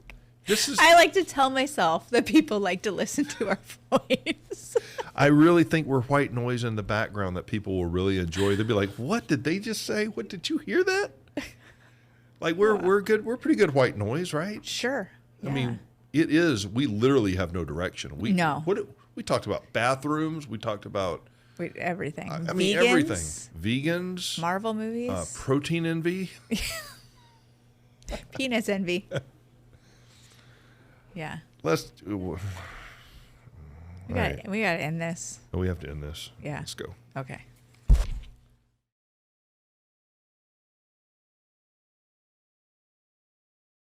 [SPEAKER 2] I like to tell myself that people like to listen to our voice.
[SPEAKER 1] I really think we're white noise in the background that people will really enjoy. They'll be like, "What did they just say? What did you hear that?" Like we're good. We're pretty good white noise, right?
[SPEAKER 2] Sure. Yeah.
[SPEAKER 1] I mean, it is. We literally have no direction. We talked about bathrooms. We talked about
[SPEAKER 2] everything.
[SPEAKER 1] I mean, everything. Vegans.
[SPEAKER 2] Marvel movies.
[SPEAKER 1] Protein envy.
[SPEAKER 2] Penis envy. Yeah. We got to end this.
[SPEAKER 1] Oh, we have to end this.
[SPEAKER 2] Yeah.
[SPEAKER 1] Let's go.
[SPEAKER 2] Okay.